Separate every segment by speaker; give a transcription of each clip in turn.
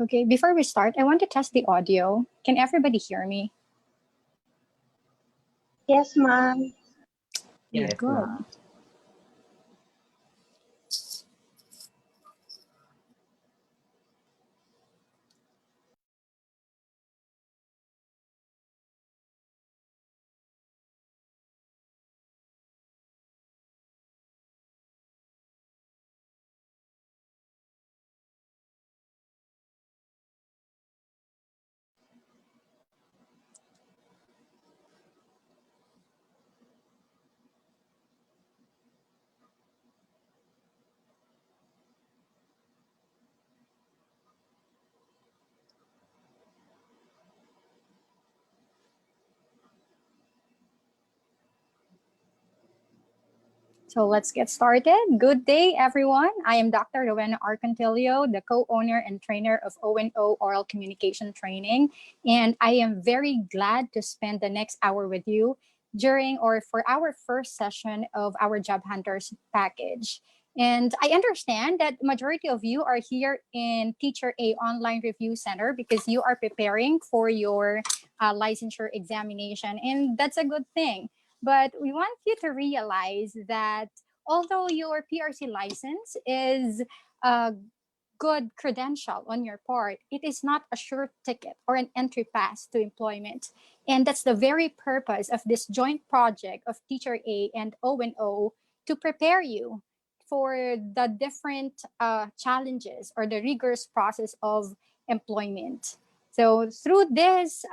Speaker 1: Okay, before we start, I want to test the audio. Can everybody hear me?
Speaker 2: Yes, ma'am.
Speaker 1: Yes, good. So let's get started. Good day, everyone. I am Dr. Rowena R. Contillo, the co-owner and trainer of O&O Oral Communication Training. And I am very glad to spend the next hour with you during or for our first session of our Job Hunters package. And I understand that majority of you are here in Teacher A Online Review Center because you are preparing for your licensure examination. And that's a good thing. But we want you to realize that although your PRC license is a good credential on your part, it is not a sure ticket or an entry pass to employment. And that's the very purpose of this joint project of Teacher A and O&O to prepare you for the different challenges or the rigorous process of employment. So through this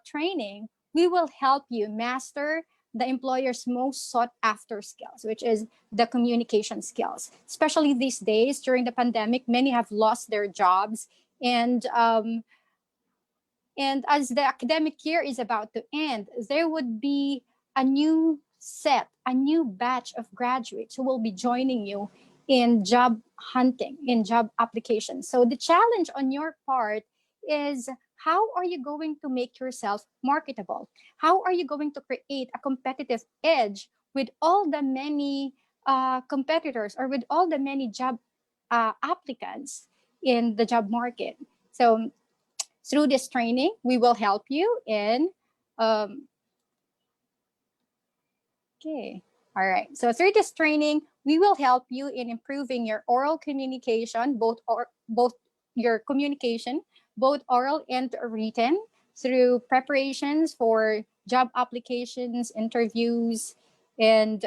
Speaker 1: training, we will help you master the employer's most sought after skills, which is the communication skills. Especially these days during the pandemic, many have lost their jobs. And as the academic year is about to end, there would be a new batch of graduates who will be joining you in job hunting, in job applications. So the challenge on your part is, how are you going to make yourself marketable? How are you going to create a competitive edge with all the many competitors or with all the many job applicants in the job market? So through this training, we will help you in, okay, all right. So through this training, we will help you in improving your oral communication, both your communication, both oral and written, through preparations for job applications, interviews, and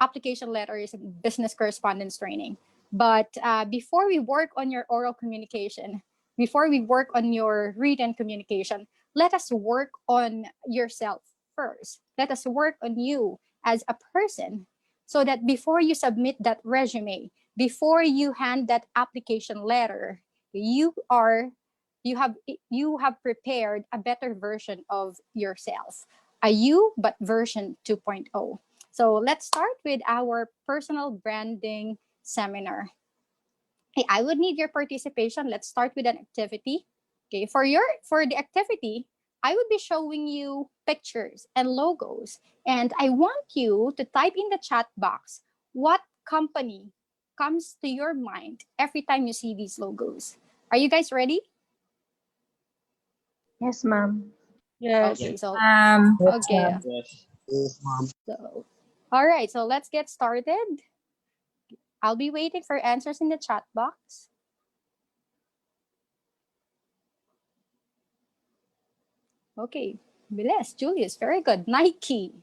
Speaker 1: application letters and business correspondence training. But before we work on your oral communication, before we work on your written communication, let us work on yourself first. Let us work on you as a person so that before you submit that resume, before you hand that application letter, you have prepared a better version of yourself, a you but version 2.0. So let's start with our personal branding seminar. Hey, I would need your participation. Let's start with an activity. Okay, for the activity, I would be showing you pictures and logos, and I want you to type in the chat box what company comes to your mind every time you see these logos. Are you guys ready?
Speaker 2: Yes, ma'am.
Speaker 3: Yes.
Speaker 1: Okay, so
Speaker 3: Okay.
Speaker 4: Yes, ma'am.
Speaker 1: so all right, so let's get started. I'll be waiting for answers in the chat box. Okay, Biles, Julius, very good. Nike.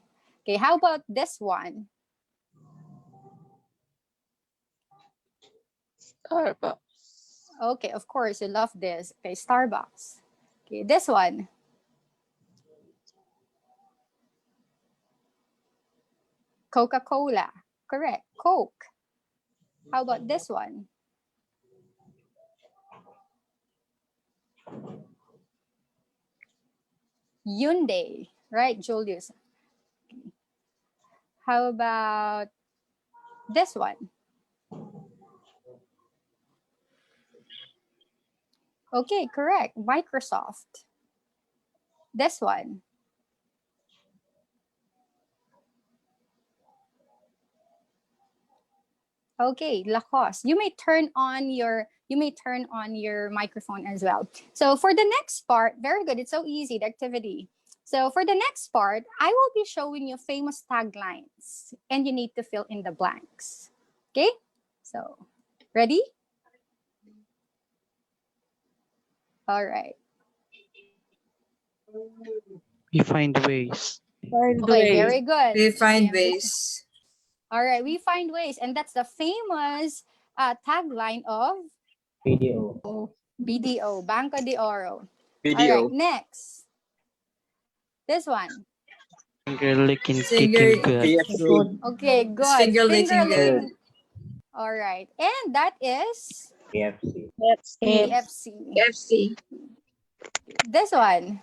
Speaker 1: Okay, how about this one?
Speaker 3: Starbucks.
Speaker 1: Okay, of course, you love this. Okay, Starbucks. Okay, this one. Coca-Cola. Correct, Coke. How about this one? Hyundai, right, Julius? How about this one? Okay, correct, Microsoft. This one. Okay, Lacoste. You may turn on your microphone as well. So for the next part, very good. It's so easy, the activity. So for the next part, I will be showing you famous taglines and you need to fill in the blanks. Okay? So, ready? All right.
Speaker 4: We find ways.
Speaker 3: Find
Speaker 1: Okay,
Speaker 3: ways.
Speaker 1: very good.
Speaker 5: We find
Speaker 1: Okay,
Speaker 5: ways.
Speaker 1: all right, we find ways. And that's the famous tagline of BDO, Banco de Oro. All right, next. This one.
Speaker 4: Finger licking,
Speaker 5: Finger,
Speaker 4: kicking good.
Speaker 2: Good.
Speaker 1: Okay,
Speaker 5: it's
Speaker 1: good.
Speaker 5: finger licking good.
Speaker 1: All right. And that is
Speaker 3: Let's eat.
Speaker 1: KFC.
Speaker 2: FC.
Speaker 1: This one.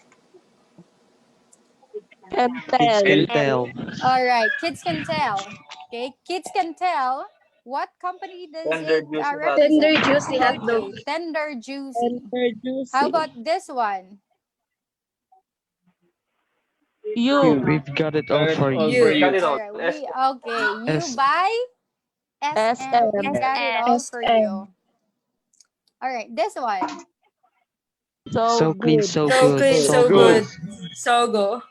Speaker 3: And
Speaker 4: Kids
Speaker 3: tell.
Speaker 4: can tell.
Speaker 1: All right. Kids can tell. Okay. Kids can tell. What company does it
Speaker 2: Tender
Speaker 1: represent?
Speaker 2: juicy hot dog.
Speaker 1: Okay. Tender Juicy.
Speaker 3: Tender
Speaker 1: How
Speaker 3: juicy.
Speaker 1: about this one?
Speaker 3: You.
Speaker 4: We've got it all for you.
Speaker 5: You.
Speaker 1: All right. You
Speaker 4: S.
Speaker 1: buy SM.
Speaker 3: SM.
Speaker 1: We've got it all for
Speaker 2: SM.
Speaker 1: you. All right. This one.
Speaker 3: So
Speaker 4: So clean,
Speaker 3: good.
Speaker 4: so
Speaker 5: So
Speaker 4: good,
Speaker 5: clean,
Speaker 4: so
Speaker 5: so
Speaker 4: go.
Speaker 5: good. So go.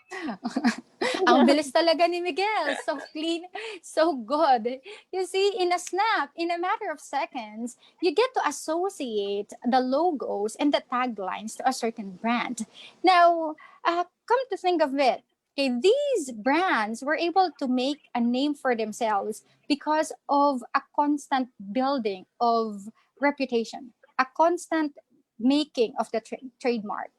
Speaker 1: Ang bilis talaga ni Miguel. So clean, so good. You see, in a snap, in a matter of seconds, you get to associate the logos and the taglines to a certain brand. Now, come to think of it, okay, these brands were able to make a name for themselves because of a constant building of reputation, a constant making of the trademark.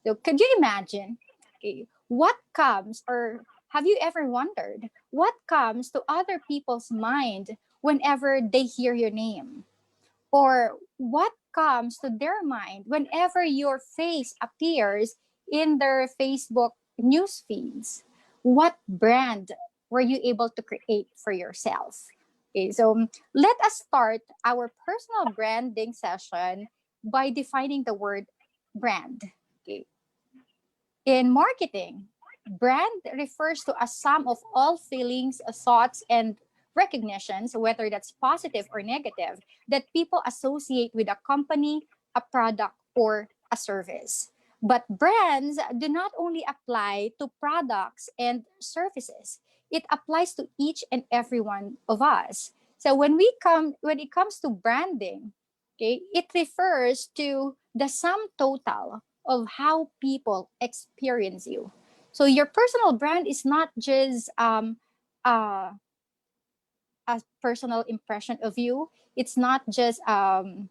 Speaker 1: So, could you imagine? Okay, what comes, or have you ever wondered what comes to other people's mind whenever they hear your name, or what comes to their mind whenever your face appears in their Facebook news feeds? What brand were you able to create for yourself? Okay, so let us start our personal branding session by defining the word brand. Okay, in marketing, brand refers to a sum of all feelings, thoughts, and recognitions, whether that's positive or negative, that people associate with a company, a product, or a service. But brands do not only apply to products and services, it applies to each and every one of us. So when it comes to branding, okay, it refers to the sum total of how people experience you. So your personal brand is not just uh, a personal impression of you. It's not just an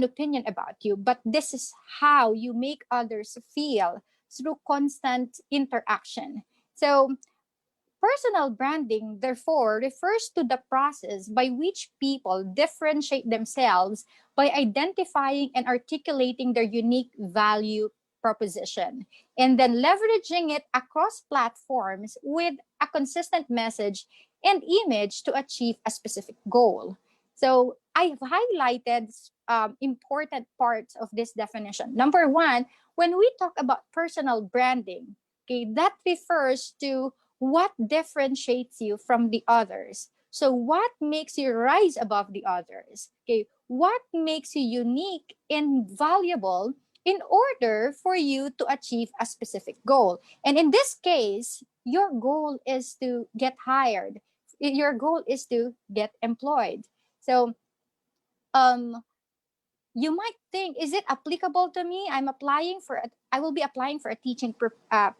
Speaker 1: opinion about you, but this is how you make others feel through constant interaction. So personal branding, therefore, refers to the process by which people differentiate themselves by identifying and articulating their unique value proposition and then leveraging it across platforms with a consistent message and image to achieve a specific goal. So I've highlighted important parts of this definition. Number one, when we talk about personal branding, okay, that refers to what differentiates you from the others. So what makes you rise above the others? Okay, what makes you unique and valuable in order for you to achieve a specific goal? And in this case, your goal is to get hired. Your goal is to get employed. So um you might think, is it applicable to me? I will be applying for a teaching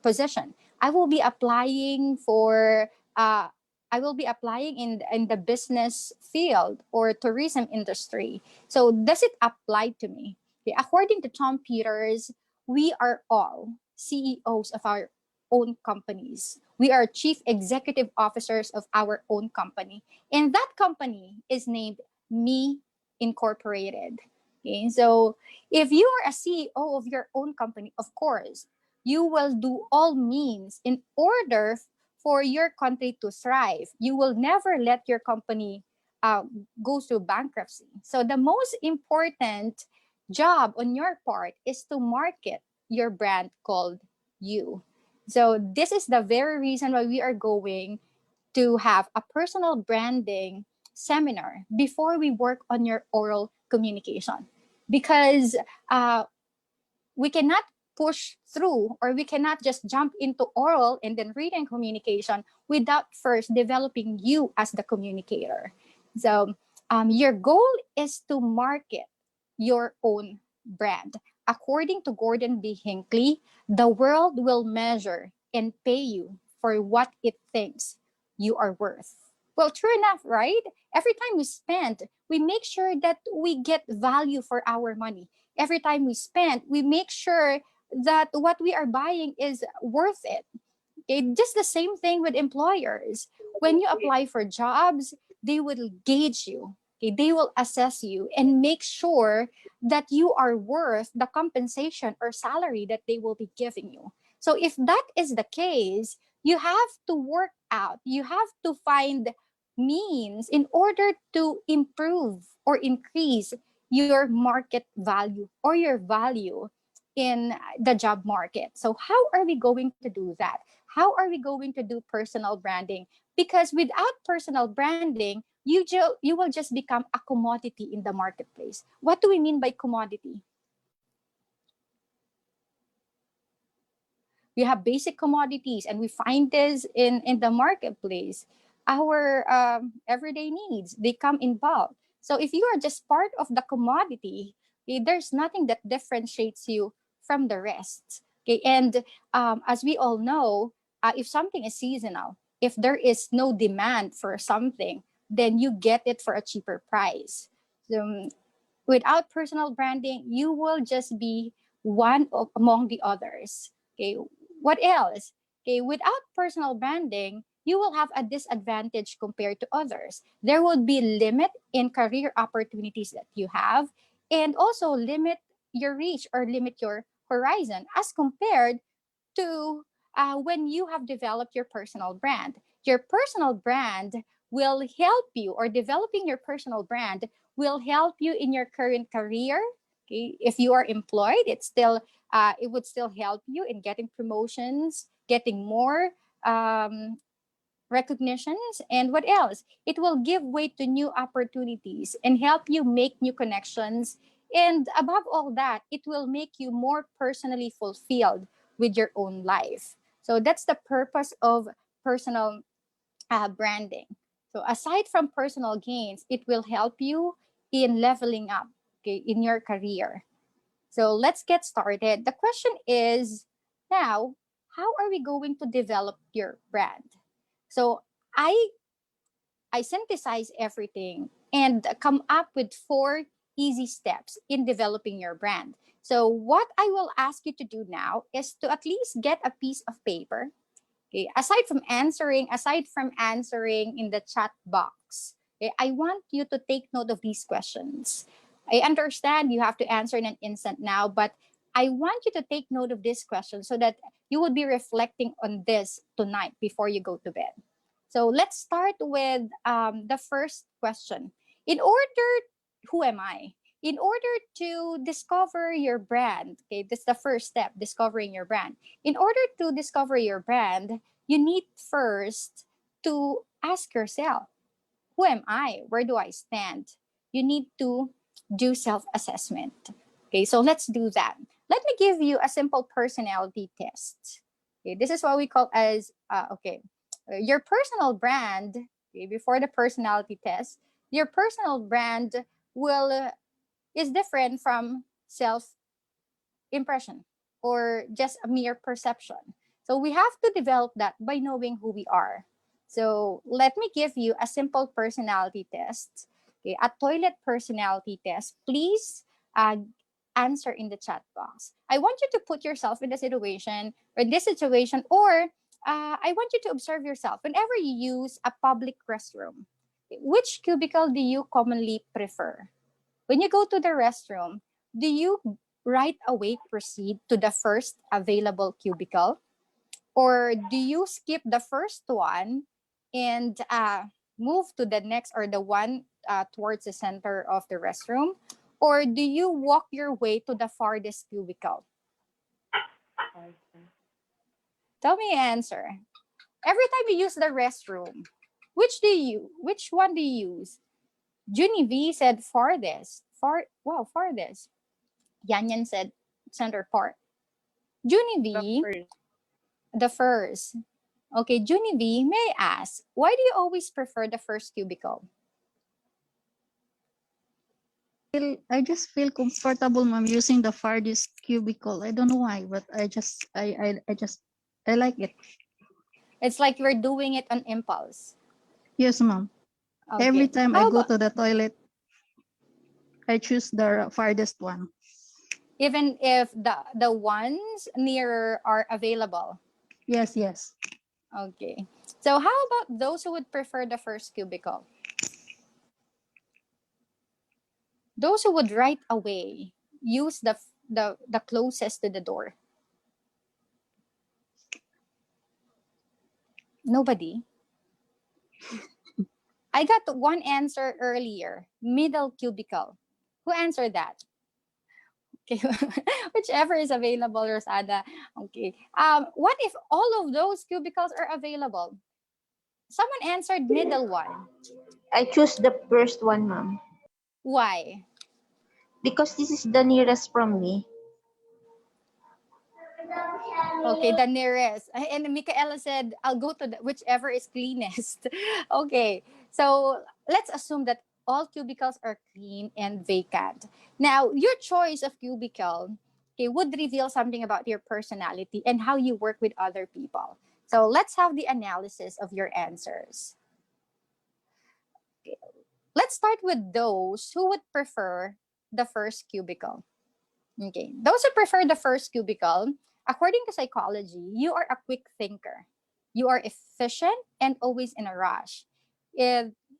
Speaker 1: position. I will be applying for uh, I will be applying in the business field or tourism industry. So does it apply to me? Okay, according to Tom Peters, we are all CEOs of our own companies. We are chief executive officers of our own company. And that company is named Me Incorporated. Okay, so if you are a CEO of your own company, of course, you will do all means in order for your country to thrive. You will never let your company uh, go through bankruptcy. So the most important job on your part is to market your brand called you. So this is the very reason why we are going to have a personal branding seminar before we work on your oral communication, because we cannot push through, or we cannot just jump into oral and then written communication without first developing you as the communicator. So your goal is to market your own brand. According to Gordon B. Hinckley, the world will measure and pay you for what it thinks you are worth. Well, true enough, right? Every time we spend, we make sure that we get value for our money. Every time we spend, we make sure that what we are buying is worth it. Okay, just the same thing with employers. When you apply for jobs, they will gauge you. Okay, they will assess you and make sure that you are worth the compensation or salary that they will be giving you. So if that is the case, you have to work out. You have to find means in order to improve or increase your market value or your value in the job market. So how are we going to do that? How are we going to do personal branding? Because without personal branding, you will just become a commodity in the marketplace. What do we mean by commodity? We have basic commodities, and we find this in the marketplace. Our everyday needs, they come in bulk. So if you are just part of the commodity, okay, there's nothing that differentiates you from the rest. Okay, and as we all know, if something is seasonal, if there is no demand for something, then you get it for a cheaper price. So, without personal branding, you will just be one of, among the others. Okay, what else? Okay, without personal branding, you will have a disadvantage compared to others. There will be limit in career opportunities that you have, and also limit your reach or limit your horizon as compared to when you have developed your personal brand. Your personal brand will help you, or developing your personal brand will help you in your current career. Okay? If you are employed, it would still help you in getting promotions, getting more um, recognitions, and what else? It will give way to new opportunities and help you make new connections. And above all that, it will make you more personally fulfilled with your own life. So that's the purpose of personal branding. So aside from personal gains, it will help you in leveling up, okay, in your career. So let's get started. The question is now, how are we going to develop your brand? So I I synthesize everything and come up with 4 easy steps in developing your brand. So what I will ask you to do now is to at least get a piece of paper. Okay, aside from answering in the chat box, okay, I want you to take note of these questions. I understand you have to answer in an instant now, but I want you to take note of this question so that you will be reflecting on this tonight before you go to bed. So let's start with the first question. In order, who am I? In order to discover your brand, okay, this is the first step, discovering your brand. In order to discover your brand, you need first to ask yourself, who am I? Where do I stand? You need to do self-assessment. Okay, so let's do that. Let me give you a simple personality test. Okay, this is what we call as, your personal brand, okay, before the personality test, your personal brand will is different from self impression or just a mere perception. So we have to develop that by knowing who we are. So let me give you a simple personality test, okay, a toilet personality test. Please answer in the chat box. I want you to put yourself in the situation or this situation, or I want you to observe yourself whenever you use a public restroom. Which cubicle do you commonly prefer? When you go to the restroom, do you right away proceed to the first available cubicle? Or do you skip the first one and move to the next, or the one towards the center of the restroom? Or do you walk your way to the farthest cubicle? Tell me your answer. Every time you use the restroom, which one do you use? Junie V said farthest. Farthest. Yan said center part. Junie
Speaker 3: The
Speaker 1: V,
Speaker 3: first.
Speaker 1: the first. Okay, Junie V, may I ask, why do you always prefer the first cubicle?
Speaker 6: I just feel comfortable, ma'am, using the farthest cubicle. I don't know why, but I like it.
Speaker 1: It's like you're doing it on impulse.
Speaker 6: Yes, ma'am.
Speaker 1: Okay.
Speaker 6: Every time I
Speaker 1: How
Speaker 6: go
Speaker 1: about
Speaker 6: to the toilet, I choose the farthest one.
Speaker 1: even if the ones nearer are available?
Speaker 6: Yes, yes.
Speaker 1: Okay. So how about those who would prefer the first cubicle? Those who would right away use the closest to the door. Nobody. I got one answer earlier. Middle cubicle. Who answered that? Okay. Whichever is available, Rosada. Okay. What if all of those cubicles are available? Someone answered middle one.
Speaker 2: I choose the first one, ma'am.
Speaker 1: Why?
Speaker 2: Because this is the nearest from me.
Speaker 1: Okay, the nearest. And Michaela said, I'll go to whichever is cleanest. Okay, so let's assume that all cubicles are clean and vacant. Now, your choice of cubicle, okay, would reveal something about your personality and how you work with other people. So let's have the analysis of your answers. Okay. Let's start with those who would prefer the first cubicle. Okay. Those who prefer the first cubicle, according to psychology, you are a quick thinker. You are efficient and always in a rush.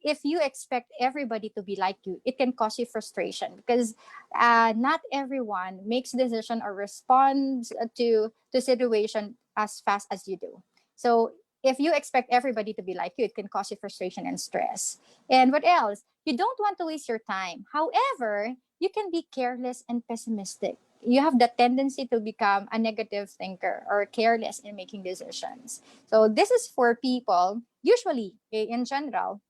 Speaker 1: If you expect everybody to be like you, it can cause you frustration because not everyone makes decision or responds to situation as fast as you do. So if you expect everybody to be like you, it can cause you frustration and stress. And what else? You don't want to waste your time. However, you can be careless and pessimistic. You have the tendency to become a negative thinker or careless in making decisions. So this is for people, usually in general,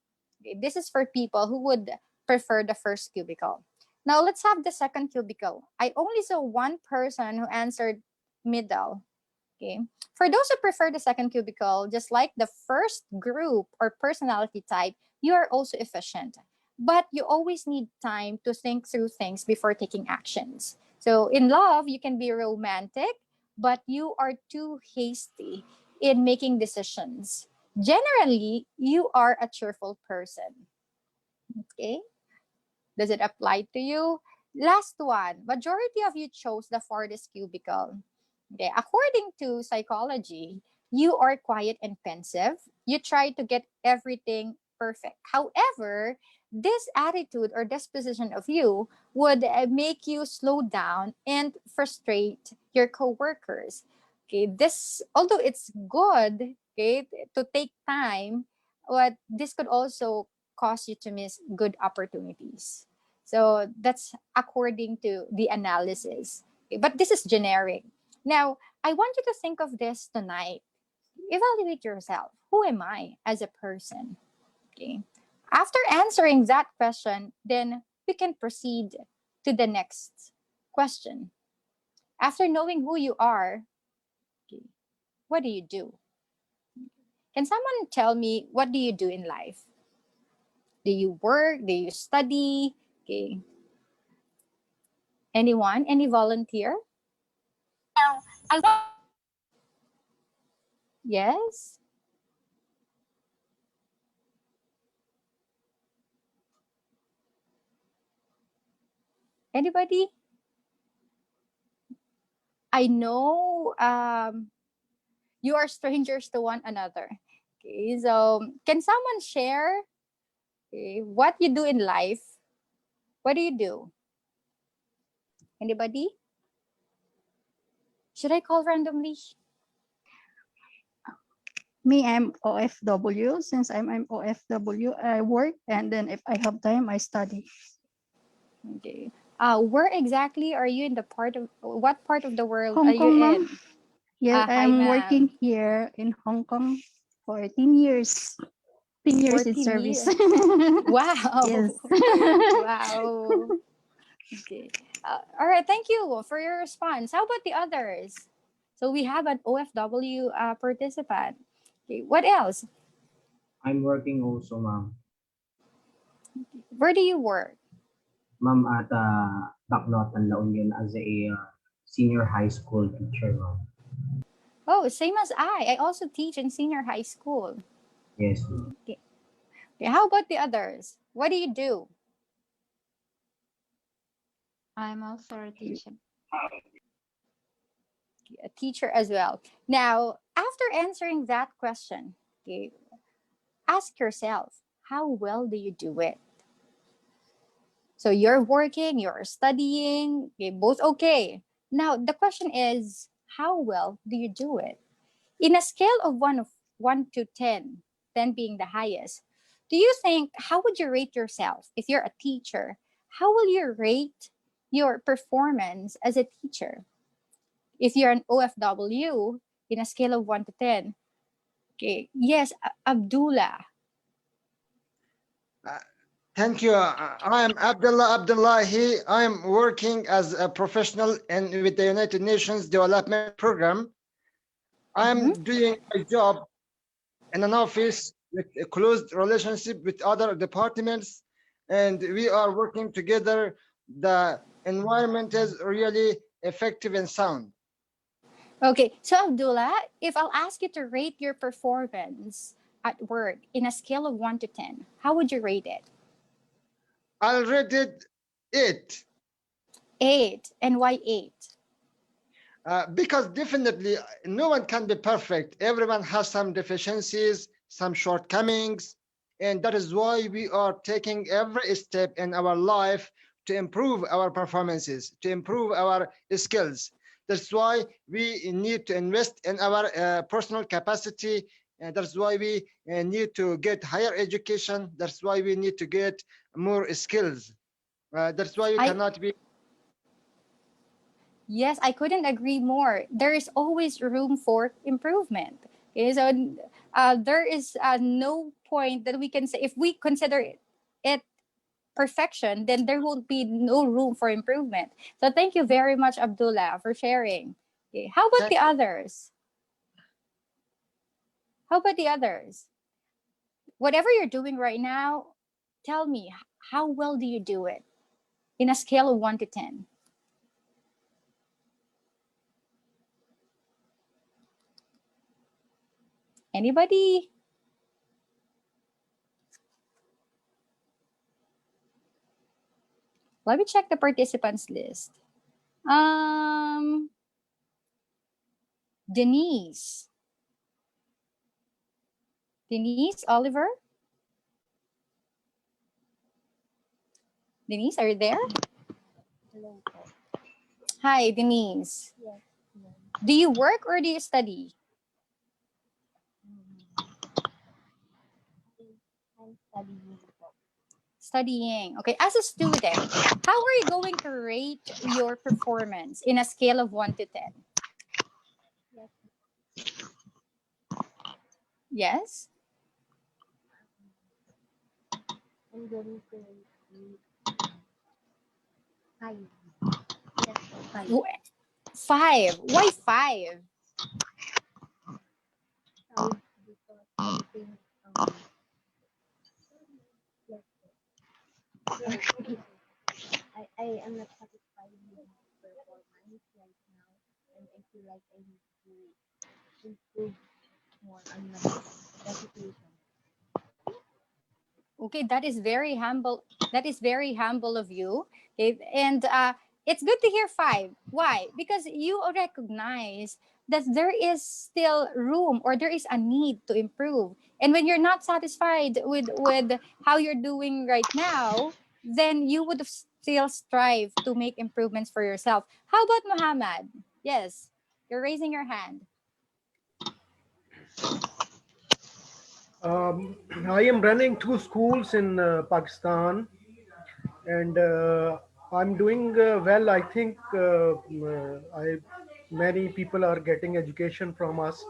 Speaker 1: this is for people who would prefer the first cubicle. Now let's have the second cubicle. I only saw one person who answered middle. Okay. For those who prefer the second cubicle, just like the first group or personality type, you are also efficient. But you always need time to think through things before taking actions. So in love, you can be romantic, but you are too hasty in making decisions. Generally, you are a cheerful person. Okay. Does it apply to you? Last one. Majority of you chose the farthest cubicle. Okay. According to psychology, you are quiet and pensive. You try to get everything perfect. However, this attitude or disposition of you would make you slow down and frustrate your coworkers. Okay, this although it's good, okay, to take time, but this could also cause you to miss good opportunities. So that's according to the analysis. Okay, but this is generic. Now, I want you to think of this tonight. Evaluate yourself. Who am I as a person? Okay. After answering that question, then we can proceed to the next question. After knowing who you are, okay, what do you do? Can someone tell me what do you do in life? Do you work? Do you study? Okay. Anyone? Any volunteer? Yes? Anybody? I know you are strangers to one another. Okay, so can someone share, okay, what you do in life? What do you do? Anybody? Should I call randomly?
Speaker 6: Me, I'm OFW. Since I'm OFW, I work, and then if I have time, I study.
Speaker 1: Okay. Where exactly are you in the part of what part of the world are
Speaker 6: Hong
Speaker 1: you
Speaker 6: Kong, ma'am.
Speaker 1: in?
Speaker 6: Yes,
Speaker 1: Hi,
Speaker 6: I'm working
Speaker 1: ma'am.
Speaker 6: here in Hong Kong for 18 years. 10 years in
Speaker 1: 14
Speaker 6: service.
Speaker 1: years. Wow.
Speaker 6: Yes.
Speaker 1: Wow. Okay. All right. Thank you for your response. How about the others? So we have an OFW participant. Okay. What else?
Speaker 7: I'm working also, ma'am.
Speaker 1: Where do you work?
Speaker 7: Ma'am, at Baclotan, La Union as a senior high school teacher, ma'am.
Speaker 1: Oh, same as I. I also teach in senior high school.
Speaker 7: Yes, ma'am.
Speaker 1: Okay. Okay. How about the others? What do you do?
Speaker 2: I'm also a teacher.
Speaker 1: A teacher as well. Now, after answering that question, okay, ask yourself, how well do you do it? So you're working, you're studying, okay, both okay. Now, the question is, how well do you do it? In a scale of 1 to 10, 10 being the highest, do you think, how would you rate yourself if you're a teacher? How will you rate your performance as a teacher? If you're an OFW, in a scale of 1 to 10, okay, yes, Abdullah.
Speaker 8: Thank you. I am Abdullah Abdullahi. I am working as a professional with the United Nations Development Program. I am doing my job in an office with a close relationship with other departments, and we are working together. The environment is really effective and sound.
Speaker 1: Okay, so Abdullah, if I'll ask you to rate your performance at work in a scale of 1 to 10, how would you rate it?
Speaker 8: I'll rate it 8.
Speaker 1: 8. And why 8?
Speaker 8: Because definitely no one can be perfect. Everyone has some deficiencies, some shortcomings, and that is why we are taking every step in our life to improve our performances, to improve our skills. That's why we need to invest in our personal capacity. And that's why we need to get higher education. That's why we need to get more skills. That's why you cannot be.
Speaker 1: Yes, I couldn't agree more. There is always room for improvement. Okay, so there is no point that we can say, if we consider it perfection, then there will be no room for improvement. So thank you very much, Abdullah, for sharing. Okay, how about the others? How about the others? Whatever you're doing right now, tell me, how well do you do it in a scale of 1 to 10? Anybody? Let me check the participants list. Denise. Denise, Oliver? Denise, are you there?
Speaker 3: Hello.
Speaker 1: Hi, Denise.
Speaker 3: Yes.
Speaker 1: Do you work or do you study?
Speaker 3: I'm studying.
Speaker 1: Studying. Okay, as a student, how are you going to rate your performance in a scale of 1 to 10? Yes?
Speaker 3: I'm going to read 5. Yes, 5.
Speaker 1: 5. Why 5?
Speaker 3: Because I think I am not satisfied with my performance right now, and I feel like I need to improve more on my reputation.
Speaker 1: Okay, that is very humble. That is very humble of you. Okay, and it's good to hear 5. Why? Because you recognize that there is still room, or there is a need to improve. And when you're not satisfied with how you're doing right now, then you would still strive to make improvements for yourself. How about Muhammad? Yes, you're raising your hand.
Speaker 9: I am running 2 schools in Pakistan, and I'm doing well. I think many people are getting education from us,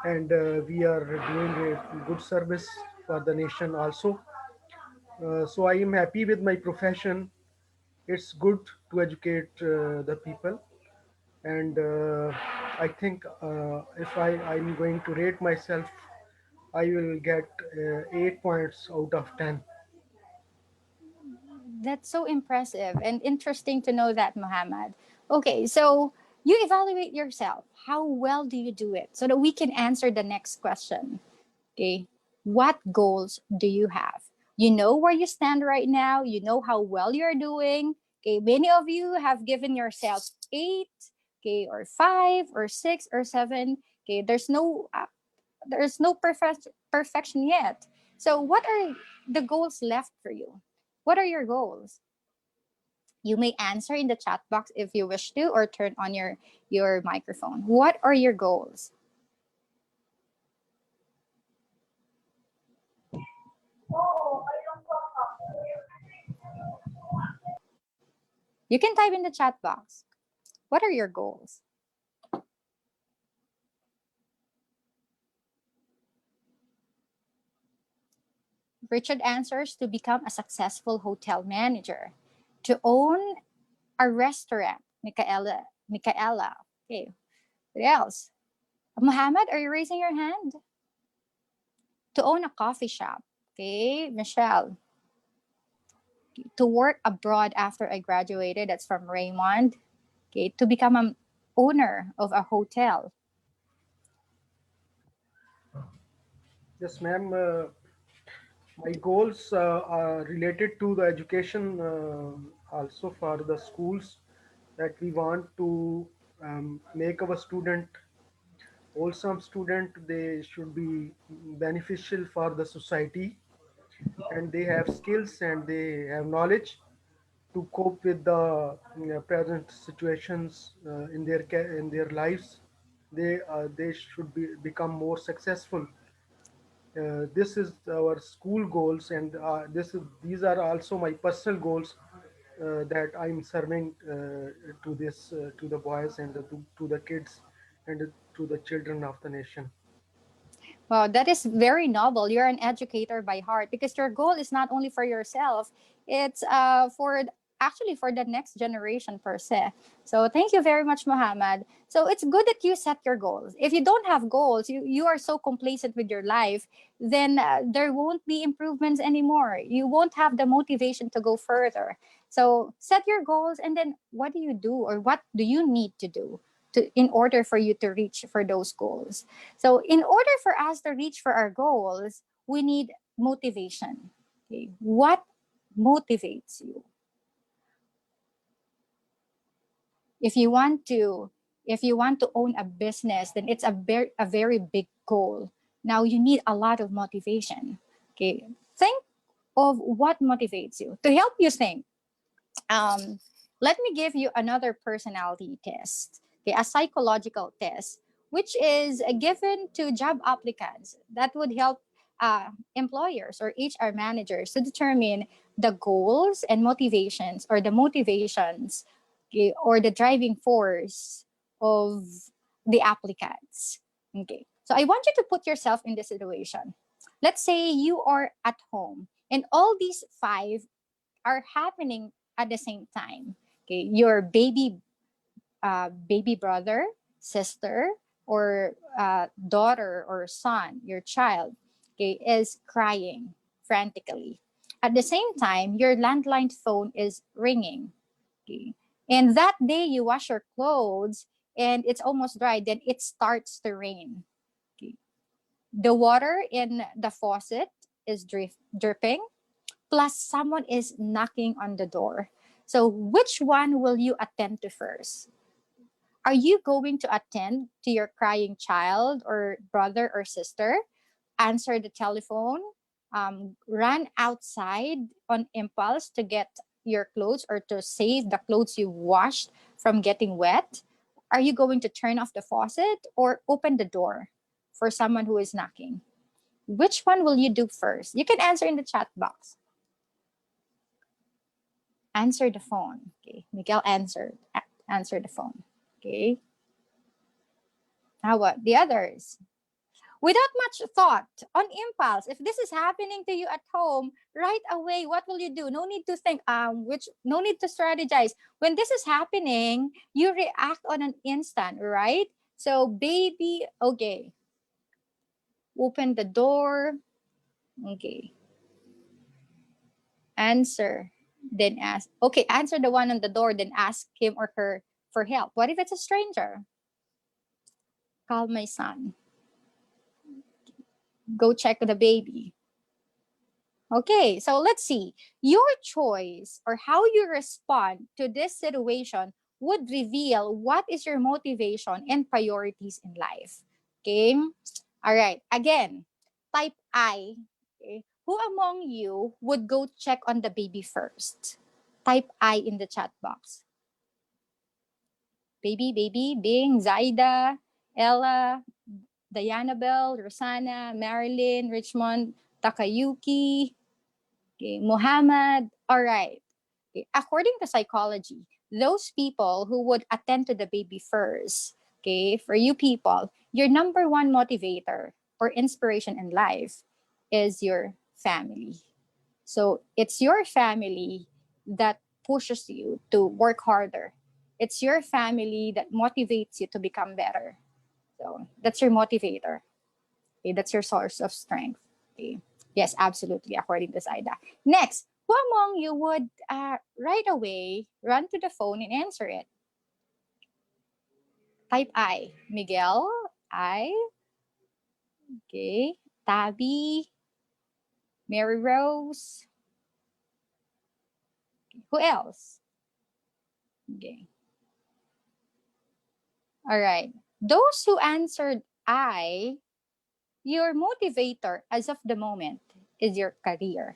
Speaker 9: and we are doing a good service for the nation also. So I am happy with my profession. It's good to educate the people, and I think if I'm going to rate myself, I will get 8 points out of 10.
Speaker 1: That's so impressive and interesting to know that, Muhammad. Okay, so you evaluate yourself. How well do you do it so that we can answer the next question? Okay, what goals do you have? You know where you stand right now, you know how well you're doing. Okay, many of you have given yourself 8, okay, or 5 or 6 or 7. Okay, there's no perfection yet. So what are the goals left for you? What are your goals? You may answer in the chat box if you wish to, or turn on your microphone. What are your goals? You can type in the chat box. What are your goals? Richard answers to become a successful hotel manager, to own a restaurant. Michaela. Okay. What else? Muhammad, are you raising your hand? To own a coffee shop. Okay, Michelle. To work abroad after I graduated. That's from Raymond. Okay, to become an owner of a hotel.
Speaker 9: Yes, ma'am. My goals are related to the education also for the schools, that we want to make our student wholesome student. They should be beneficial for the society, and they have skills and they have knowledge to cope with the present situations in their lives. They should become more successful. This is our school goals, and these are also my personal goals that I'm serving to the boys and to the kids and to the children of the nation.
Speaker 1: Wow, that is very noble. You're an educator by heart because your goal is not only for yourself, it's actually for the next generation per se. So thank you very much, Muhammad. So it's good that you set your goals. If you don't have goals, you are so complacent with your life, then there won't be improvements anymore. You won't have the motivation to go further. So set your goals, and then what do you do, or what do you need to do in order for you to reach for those goals? So, in order for us to reach for our goals, we need motivation. Okay, what motivates you? If you want to, if you want to own a business, then it's a very big goal. Now you need a lot of motivation. Okay, think of what motivates you. To help you think, um, let me give you another personality test, okay, a psychological test, which is given to job applicants that would help employers or HR managers to determine the goals and motivations, or the motivations, okay, or the driving force of the applicants. Okay, so I want you to put yourself in this situation. Let's say you are at home and all these five are happening at the same time. Okay, your baby brother, sister, or daughter or son, your child, okay, is crying frantically. At the same time, your landline phone is ringing. Okay, and that day you wash your clothes and it's almost dry, then it starts to rain. Okay, the water in the faucet is dripping, plus someone is knocking on the door. So, which one will you attend to first? Are you going to attend to your crying child or brother or sister, answer the telephone, run outside on impulse to get your clothes or to save the clothes you washed from getting wet? Are you going to turn off the faucet or open the door for someone who is knocking? Which one will you do first? You can answer in the chat box. Answer the phone. Okay, Miguel answered. Answer the phone. Okay. How about the others? without much thought, on impulse. If this is happening to you at home, right away, what will you do? No need to think, no need to strategize. When this is happening, you react on an instant, right? So, baby, okay, open the door, okay, answer, then ask, okay, answer the one on the door, then ask him or her for help. What if it's a stranger? Call my son. Go check the baby. Okay, so let's see. Your choice or how you respond to this situation would reveal what is your motivation and priorities in life. Okay? All right. Again, type I. Okay? Who among you would go check on the baby first? Type I in the chat box. Baby, Bing, Zaida, Ella, Diana Bell, Rosanna, Marilyn, Richmond, Takayuki, okay, Muhammad. All right. Okay. According to psychology, those people who would attend to the baby first, okay, for you people, your number one motivator or inspiration in life is your family. So it's your family that pushes you to work harder. It's your family that motivates you to become better. So that's your motivator. Okay, that's your source of strength. Okay. Yes, absolutely, according to Saida. Next, who among you would right away run to the phone and answer it? Type I. Miguel, I. Okay. Tabby, Mary Rose. Who else? Okay. All right. Those who answered I, your motivator as of the moment is your career.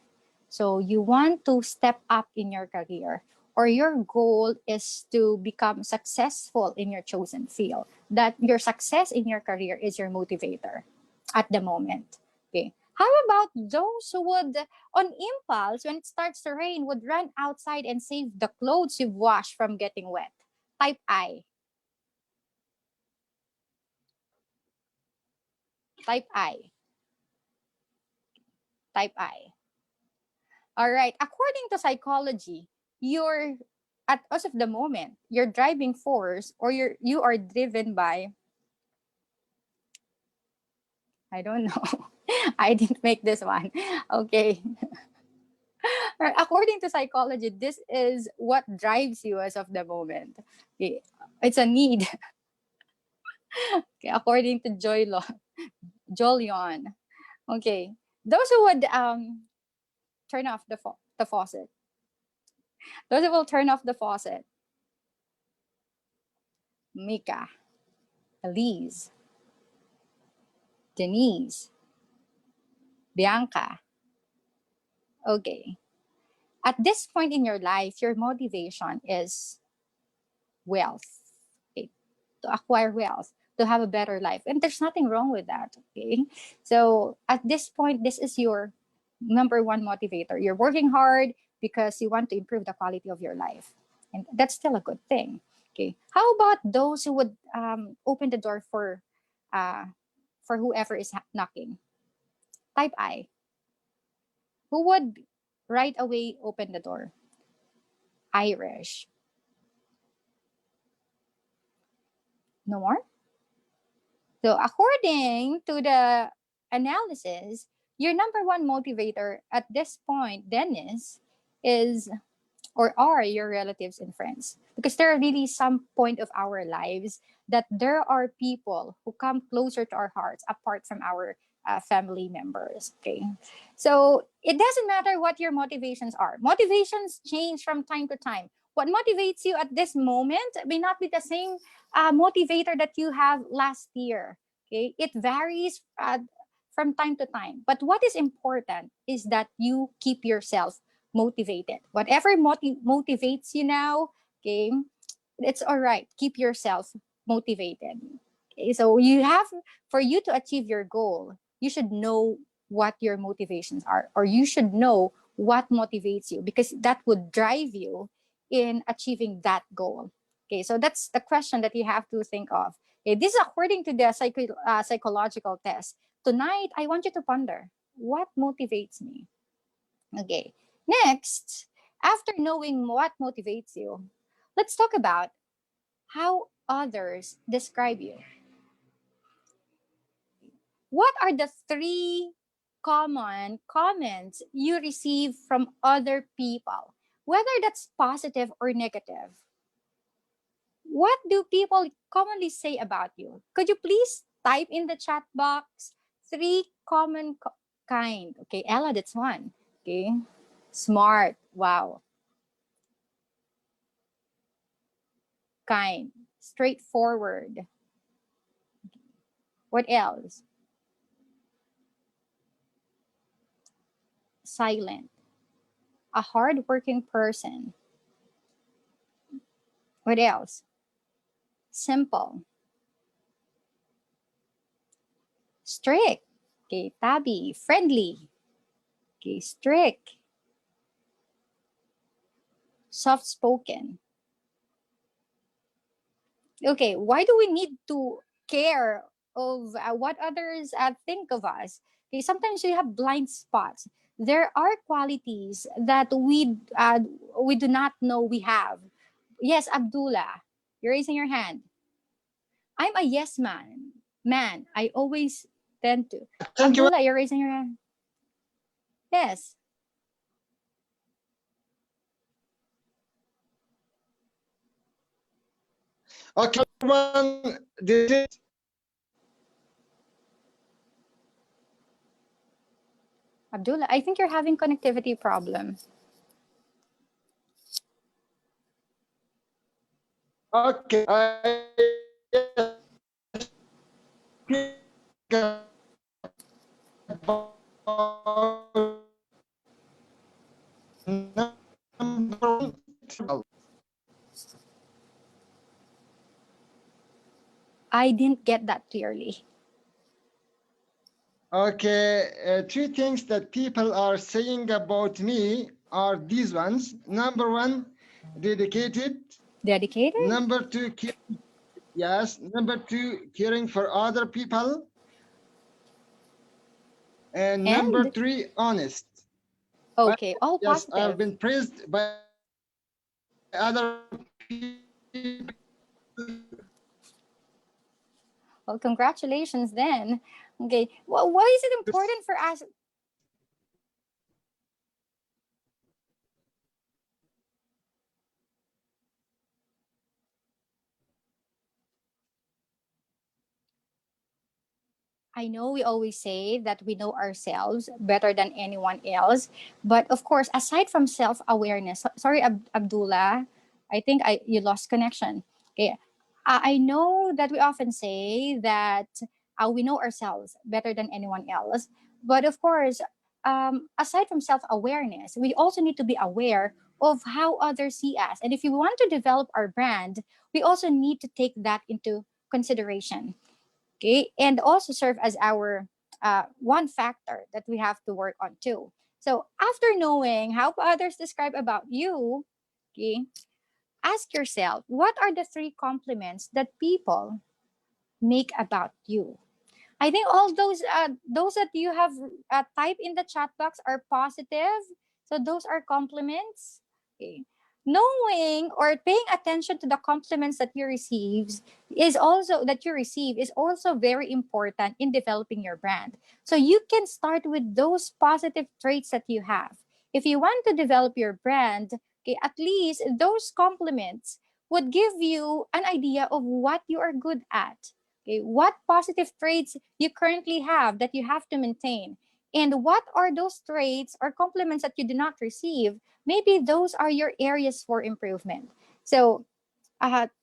Speaker 1: So you want to step up in your career, or your goal is to become successful in your chosen field. That your success in your career is your motivator at the moment. Okay. How about those who would, on impulse, when it starts to rain, would run outside and save the clothes you've washed from getting wet? Type I. Type I. Type I. All right. According to psychology, you're at as of the moment, your driving force or you are driven by, I don't know. I didn't make this one. Okay. According to psychology, this is what drives you as of the moment. Okay. It's a need. Okay. According to Jolion. Okay. Those who would turn off the faucet. Those who will turn off the faucet. Mika, Elise, Denise, Bianca. Okay. At this point in your life, your motivation is wealth, okay? To acquire wealth, to have a better life. And there's nothing wrong with that, okay? So at this point, this is your number one motivator. You're working hard because you want to improve the quality of your life. And that's still a good thing, okay? How about those who would open the door for whoever is knocking? Type I. Who would right away open the door? Irish. No more? So according to the analysis, your number one motivator at this point, Dennis, is or are your relatives and friends. Because there are really some point of our lives that there are people who come closer to our hearts apart from our family members. Okay. So it doesn't matter what your motivations are. Motivations change from time to time. What motivates you at this moment may not be the same motivator that you have last year. Okay. It varies from time to time. But what is important is that you keep yourself motivated. Whatever motivates you now, okay, it's all right. Keep yourself motivated. Okay, so for you to achieve your goal, you should know what your motivations are, or you should know what motivates you, because that would drive you in achieving that goal. Okay, so that's the question that you have to think of. Okay, this is according to the psychological test. tonight, I want you to ponder, what motivates me? Okay. Next, after knowing what motivates you, let's talk about how others describe you. What are the three common comments you receive from other people, whether that's positive or negative? What do people commonly say about you? Could you please type in the chat box three common kind? Okay, Ella, that's one. Okay, smart. Wow. Kind, straightforward. What else? Silent, a hardworking person. What else? Simple, strict. Okay, tabby, friendly. Okay, strict, soft spoken. Okay, why do we need to care of what others think of us? Okay, sometimes we have blind spots. There are qualities that we do not know we have. Yes, Abdullah, you're raising your hand. I'm a yes man. Man, I always tend to.
Speaker 8: Thank you.
Speaker 1: Abdullah, you're raising your hand. Yes.
Speaker 8: Okay, everyone, this is
Speaker 1: Abdullah, I think you're having connectivity problem.
Speaker 8: okay.
Speaker 1: I didn't get that clearly.
Speaker 8: Okay, two things that people are saying about me are these ones. Number one, dedicated.
Speaker 1: Dedicated?
Speaker 8: Number two, yes. Number two, caring for other people. And number
Speaker 1: And?
Speaker 8: three, honest.
Speaker 1: Okay, all
Speaker 8: Yes, I've
Speaker 1: positive.
Speaker 8: been praised by other people.
Speaker 1: Well, congratulations then. Okay, well, why is it important for us? I know we always say that we know ourselves better than anyone else, but of course, aside from self-awareness, sorry, Abdullah, I think you lost connection. Okay, I know that we often say that we know ourselves better than anyone else, but of course, aside from self-awareness, we also need to be aware of how others see us, and if we want to develop our brand, we also need to take that into consideration. Okay, and also serve as our one factor that we have to work on too. So after knowing how others describe about you, okay, ask yourself, what are the three compliments that people make about you? I think all those that you have typed in the chat box are positive. So those are compliments. Okay. Knowing or paying attention to the compliments that you receive is also very important in developing your brand. So you can start with those positive traits that you have. If you want to develop your brand, okay, at least those compliments would give you an idea of what you are good at. Okay, what positive traits you currently have that you have to maintain? And what are those traits or compliments that you do not receive? Maybe those are your areas for improvement. So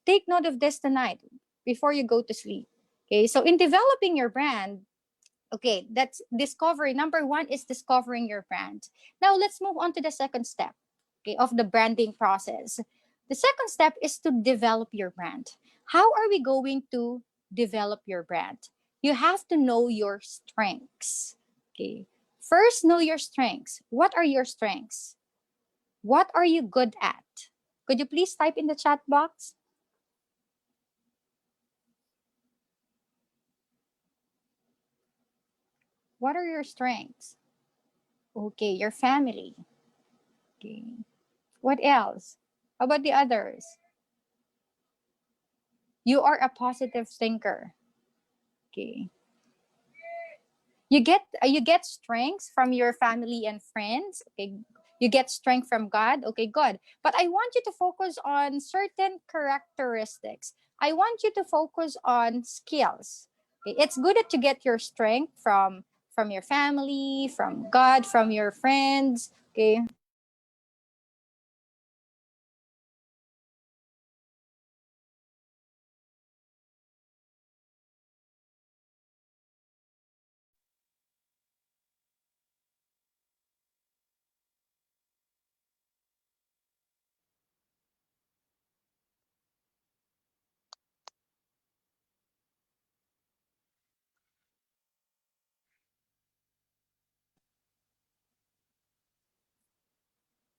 Speaker 1: take note of this tonight before you go to sleep. Okay, so in developing your brand, okay, that's discovery. Number one is discovering your brand. Now let's move on to the second step, okay, of the branding process. The second step is to develop your brand. How are we going to develop your brand? You have to know your strengths. Okay. First, know your strengths. What are your strengths? What are you good at? Could you please type in the chat box? What are your strengths? Okay, your family. Okay. What else? How about the others? You are a positive thinker. Okay. You get strength from your family and friends. Okay. You get strength from God. Okay, good. But I want you to focus on certain characteristics. I want you to focus on skills. Okay. It's good that you get your strength from your family, from God, from your friends. Okay.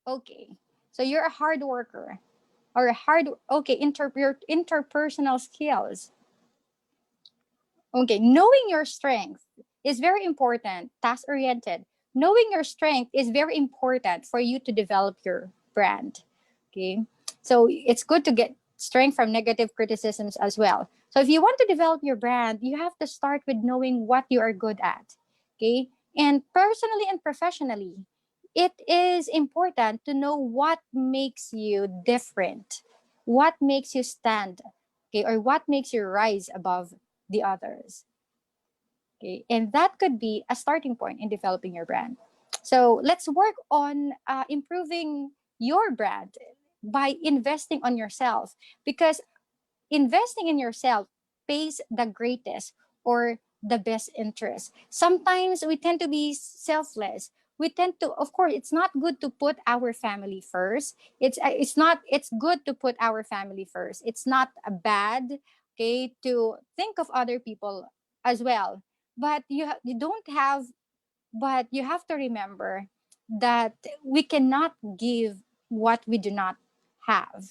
Speaker 1: Okay. So you're a hard worker or a hard okay, your interpersonal skills. Okay, knowing your strength is very important, task oriented. Knowing your strength is very important for you to develop your brand. Okay, so it's good to get strength from negative criticisms as well. So if you want to develop your brand, you have to start with knowing what you are good at. Okay, and personally and professionally, it is important to know what makes you different, what makes you stand, okay, or what makes you rise above the others. Okay, and that could be a starting point in developing your brand. So let's work on improving your brand by investing on yourself, because investing in yourself pays the greatest or the best interest. Sometimes we tend to be selfless. We tend to, of course, it's not good to put our family first. It's good to put our family first. It's not a bad, okay, to think of other people as well. But you don't have, but you have to remember that we cannot give what we do not have.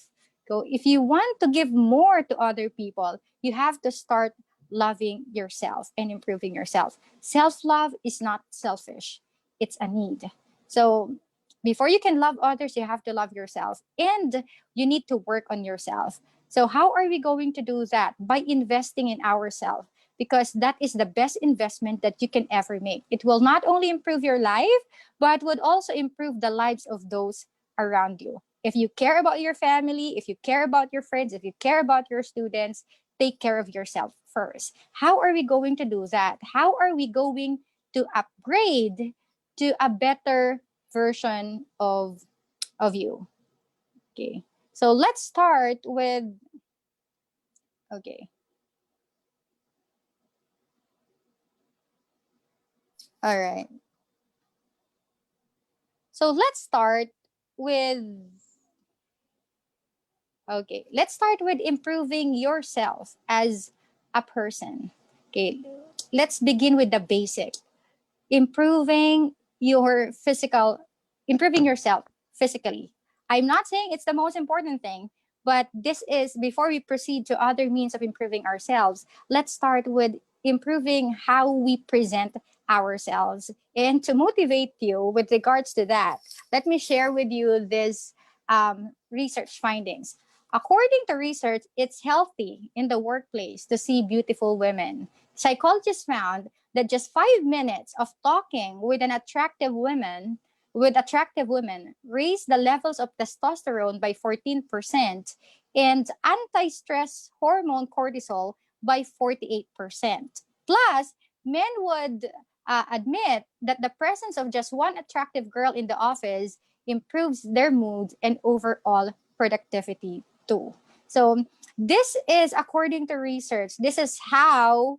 Speaker 1: So if you want to give more to other people, you have to start loving yourself and improving yourself. Self love is not selfish, it's a need. So before you can love others, you have to love yourself, and you need to work on yourself. So, how are we going to do that? By investing in ourselves, because that is the best investment that you can ever make. It will not only improve your life, but would also improve the lives of those around you. If you care about your family, if you care about your friends, if you care about your students, take care of yourself first. How are we going to do that? How are we going to upgrade to a better version of you? Okay. So let's start with okay. All right. So let's start with okay. Let's start with improving yourself as a person. Okay. Let's begin with the basic. Improving your physical, improving yourself physically. I'm not saying it's the most important thing, but this is before we proceed to other means of improving ourselves. Let's start with improving how we present ourselves. And to motivate you with regards to that, let me share with you this research findings. According to research, it's healthy in the workplace to see beautiful women. Psychologists found that just 5 minutes of talking with attractive women raise the levels of testosterone by 14% and anti-stress hormone cortisol by 48%. Plus, men would admit that the presence of just one attractive girl in the office improves their mood and overall productivity too. So this is according to research. This is how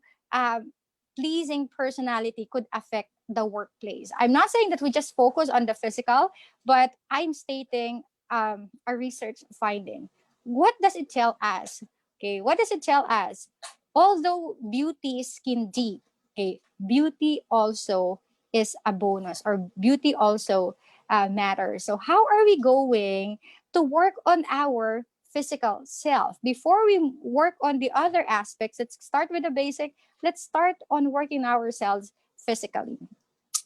Speaker 1: pleasing personality could affect the workplace. I'm not saying that we just focus on the physical, but I'm stating a research finding. What does it tell us? Okay, what does it tell us? Although beauty is skin deep, okay, beauty also is a bonus, or beauty also matters. So, how are we going to work on our physical self? Before we work on the other aspects, let's start with the basic. Let's start on working ourselves physically.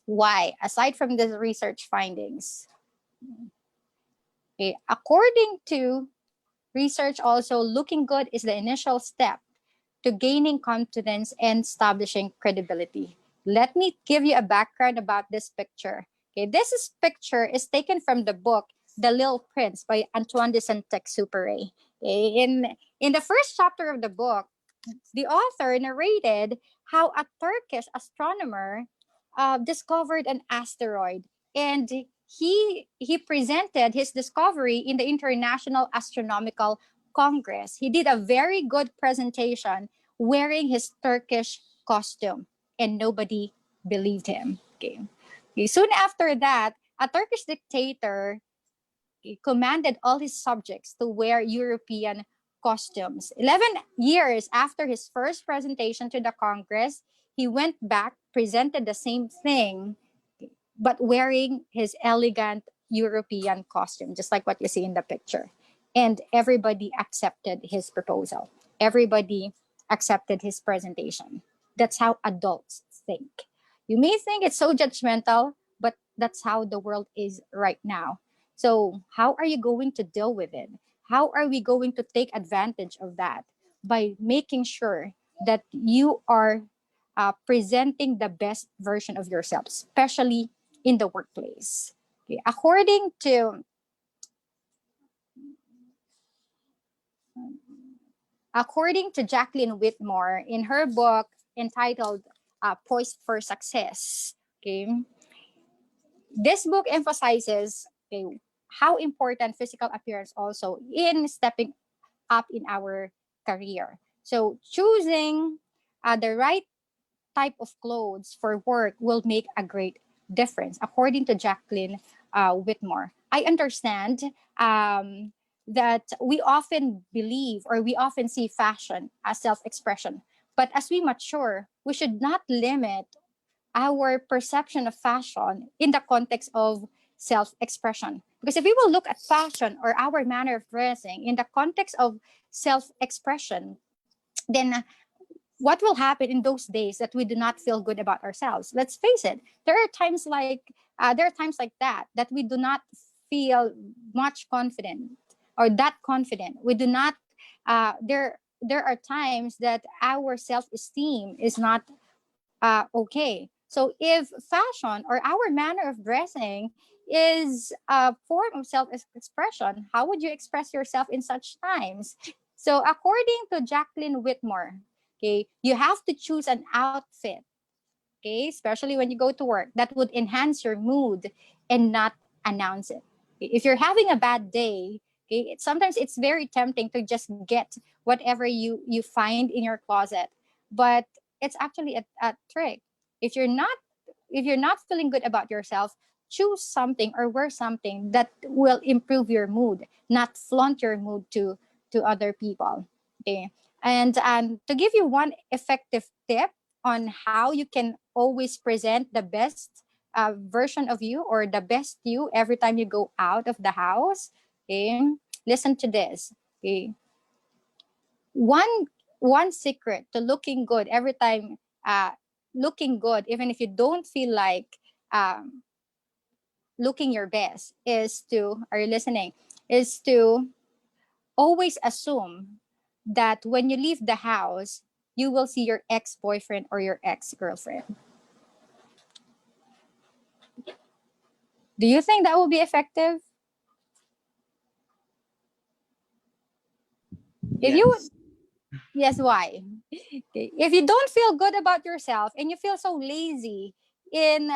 Speaker 1: Why? Aside from the research findings, okay, according to research also, looking good is the initial step to gaining confidence and establishing credibility. Let me give you a background about this picture. Okay, picture is taken from the book The Little Prince by Antoine de Saint-Exupéry. Okay, in the first chapter of the book, the author narrated how a Turkish astronomer discovered an asteroid, and he presented his discovery in the International Astronomical Congress. He did a very good presentation wearing his Turkish costume, and nobody believed him. Okay. Okay. Soon after that, a Turkish dictator commanded all his subjects to wear European costumes. 11 years after his first presentation to the Congress, he went back, presented the same thing, but wearing his elegant European costume, just like what you see in the picture. And everybody accepted his proposal. Everybody accepted his presentation. That's how adults think. You may think it's so judgmental, but that's how the world is right now. So, how are you going to deal with it? How are we going to take advantage of that? By making sure that you are presenting the best version of yourself, especially in the workplace. Okay. According to Jacqueline Whitmore, in her book entitled Poised for Success, okay, this book emphasizes, okay, how important physical appearance also in stepping up in our career. So choosing the right type of clothes for work will make a great difference, according to Jacqueline Whitmore. I understand that we often believe or we often see fashion as self expression. But as we mature, we should not limit our perception of fashion in the context of self expression. Because if we will look at fashion or our manner of dressing in the context of self expression, then what will happen in those days that we do not feel good about ourselves? Let's face it, there are times like that we do not feel much confident or that confident. We do not. There are times that our self-esteem is not okay. So if fashion or our manner of dressing is a form of self-expression, how would you express yourself in such times? So according to Jacqueline Whitmore, okay, you have to choose an outfit, okay, especially when you go to work, that would enhance your mood and not announce it. If you're having a bad day, okay, sometimes it's very tempting to just get whatever you find in your closet, but it's actually a trick. If you're not if you're not feeling good about yourself, choose something or wear something that will improve your mood, not flaunt your mood to other people. Okay, and to give you one effective tip on how you can always present the best version of you or the best you every time you go out of the house. Okay, listen to this. Okay, one one secret to looking good every time, looking good even if you don't feel like looking your best, is to, are you listening, is to always assume that when you leave the house you will see your ex-boyfriend or your ex-girlfriend. Do you think that will be effective? If you would,
Speaker 7: Yes.
Speaker 1: yes, why? Okay. If you don't feel good about yourself and you feel so lazy in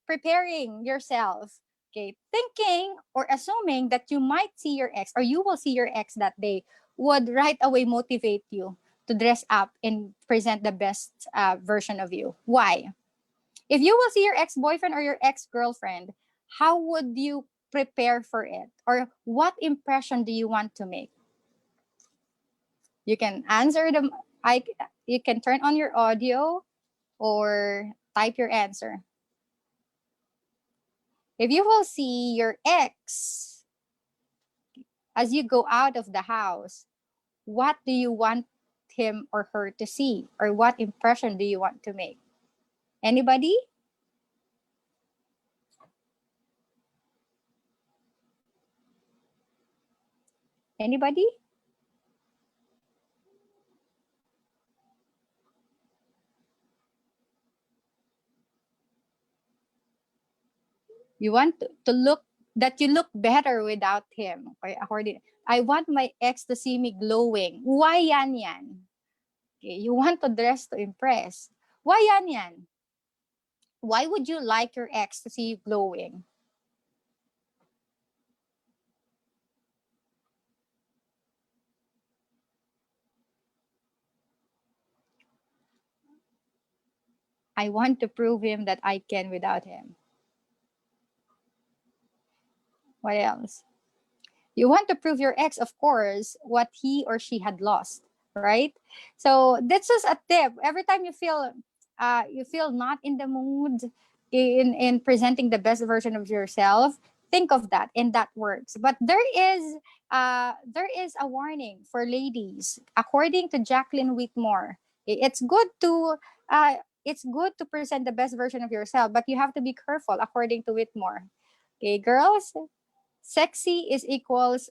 Speaker 1: preparing yourself, okay, thinking or assuming that you might see your ex or you will see your ex that day would right away motivate you to dress up and present the best version of you. Why? If you will see your ex-boyfriend or your ex-girlfriend, how would you prepare for it? Or what impression do you want to make? You can answer them. You can turn on your audio or type your answer. If you will see your ex as you go out of the house, what do you want him or her to see? Or what impression do you want to make? Anybody? Anybody? You want to look that you look better without him. Okay, according, I want my ex to see me glowing. Why yan yan? Okay, you want to dress to impress. Why yan yan? Why would you like your ex to see you glowing? I want to prove him that I can without him. What else? You want to prove your ex, of course, what he or she had lost, right? So that's just a tip. Every time you feel not in the mood in presenting the best version of yourself, think of that, and that works. But there is a warning for ladies. According to Jacqueline Whitmore, it's good to present the best version of yourself, but you have to be careful. According to Whitmore, okay, girls, sexy is equals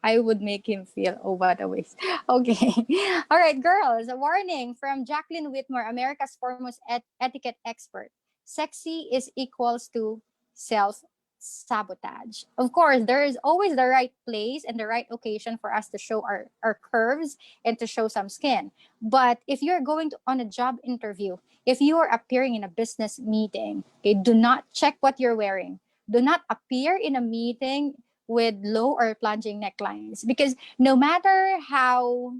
Speaker 1: I would make him feel, oh, what a waste. Okay. All right, girls, a warning from Jacqueline Whitmore, America's foremost etiquette expert. Sexy is equals to self sabotage. Of course, there is always the right place and the right occasion for us to show our curves and to show some skin. But if you're going to, on a job interview, if you are appearing in a business meeting, okay, do not check what you're wearing. Do not appear in a meeting with low or plunging necklines, because no matter how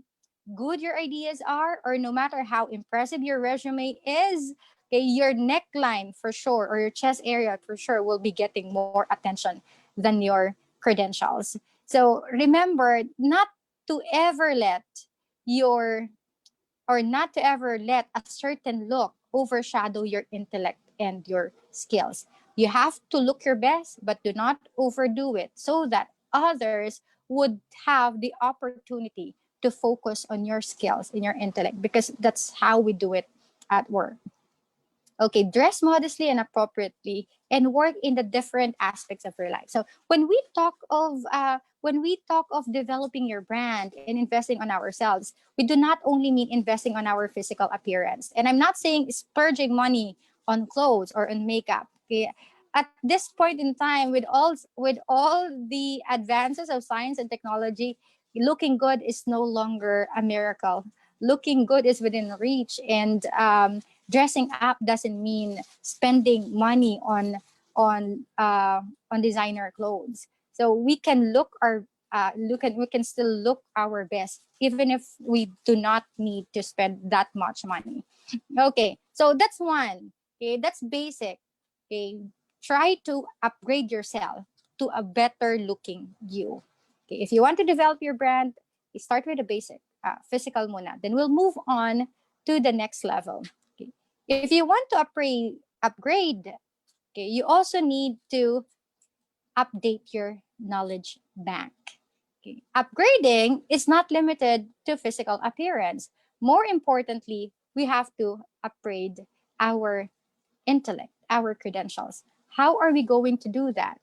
Speaker 1: good your ideas are or no matter how impressive your resume is, okay, your neckline for sure or your chest area for sure will be getting more attention than your credentials. So remember to ever let your not to ever let a certain look overshadow your intellect and your skills. You have to look your best, but do not overdo it so that others would have the opportunity to focus on your skills and your intellect, because that's how we do it at work. Okay, dress modestly and appropriately and work in the different aspects of your life. So when we talk of developing your brand and investing on ourselves, we do not only mean investing on our physical appearance. And I'm not saying splurging money on clothes or on makeup. Okay, at this point in time, with all the advances of science and technology, looking good is no longer a miracle. Looking good is within reach, and dressing up doesn't mean spending money on designer clothes. So we can we can still look our best even if we do not need to spend that much money. Okay, so that's one. Okay, that's basic. Okay, try to upgrade yourself to a better looking you. Okay, if you want to develop your brand, you start with the basic, physical muna. Then we'll move on to the next level. Okay. If you want to upgrade, okay, you also need to update your knowledge bank. Okay. Upgrading is not limited to physical appearance. More importantly, we have to upgrade our intellect, our credentials. How are we going to do that?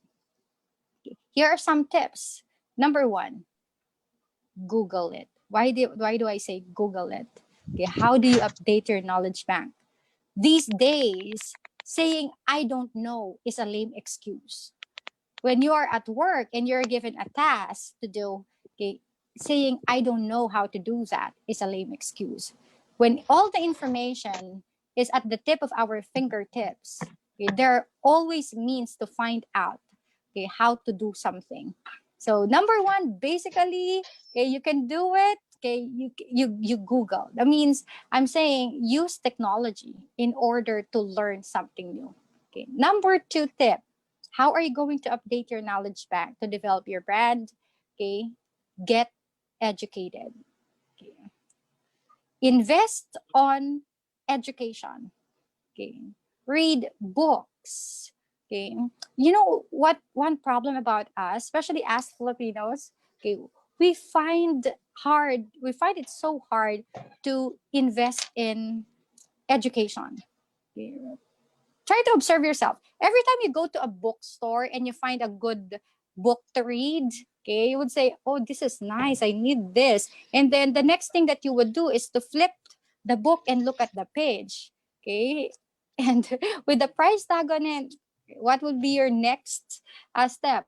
Speaker 1: Okay. Here are some tips. Number one, Google it. Why do I say Google it? Okay, how do you update your knowledge bank? These days, saying I don't know is a lame excuse. When you are at work and you're given a task to do, okay, saying I don't know how to do that is a lame excuse. When all the information is at the tip of our fingertips, okay, there are always means to find out, okay, how to do something. So number one, basically, okay, you can do it. Okay, you Google. That means I'm saying use technology in order to learn something new. Okay. Number two tip, how are you going to update your knowledge bank to develop your brand? Okay, get educated. Okay. Invest on education. Okay, read books. Okay, you know what? One problem about us, especially as Filipinos, okay, we find it so hard to invest in education. Okay. Try to observe yourself. Every time you go to a bookstore and you find a good book to read, okay, you would say, oh, this is nice, I need this. And then the next thing that you would do is to flip the book and look at the page, okay? And with the price tag on it, what would be your next step?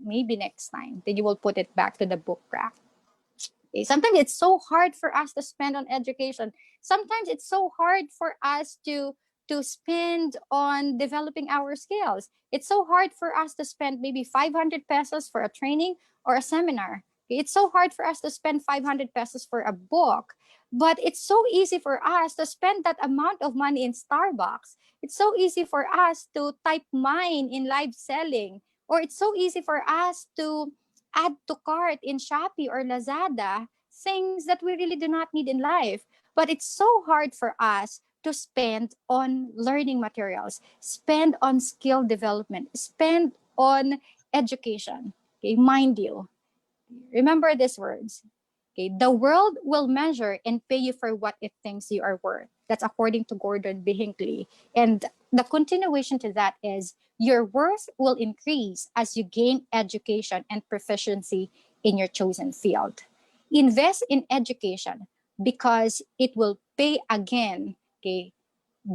Speaker 1: Maybe next time, then you will put it back to the book rack. Okay? Sometimes it's so hard for us to spend on education. Sometimes it's so hard for us to spend on developing our skills. It's so hard for us to spend maybe 500 pesos for a training or a seminar. It's so hard for us to spend 500 pesos for a book, but it's so easy for us to spend that amount of money in Starbucks. It's so easy for us to type mine in live selling, or it's so easy for us to add to cart in Shopee or Lazada things that we really do not need in life. But it's so hard for us to spend on learning materials, spend on skill development, spend on education. Okay, mind you, remember these words. Okay, the world will measure and pay you for what it thinks you are worth. That's according to Gordon B. Hinckley. And the continuation to that is your worth will increase as you gain education and proficiency in your chosen field. Invest in education because it will pay again, okay,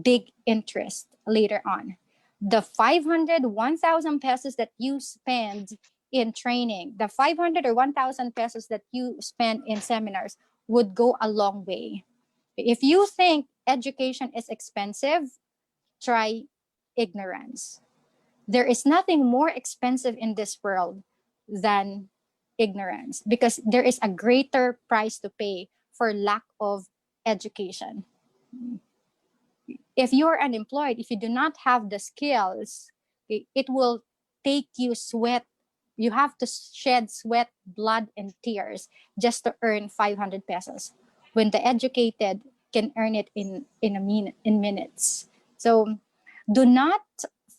Speaker 1: big interest later on. The 500, 1,000 pesos that you spend in training, the 500 or 1,000 pesos that you spend in seminars would go a long way. If you think education is expensive, try ignorance. There is nothing more expensive in this world than ignorance because there is a greater price to pay for lack of education. If you're unemployed, if you do not have the skills, it will take you sweat. You have to shed sweat, blood, and tears just to earn 500 pesos. When the educated can earn it in minutes. So do not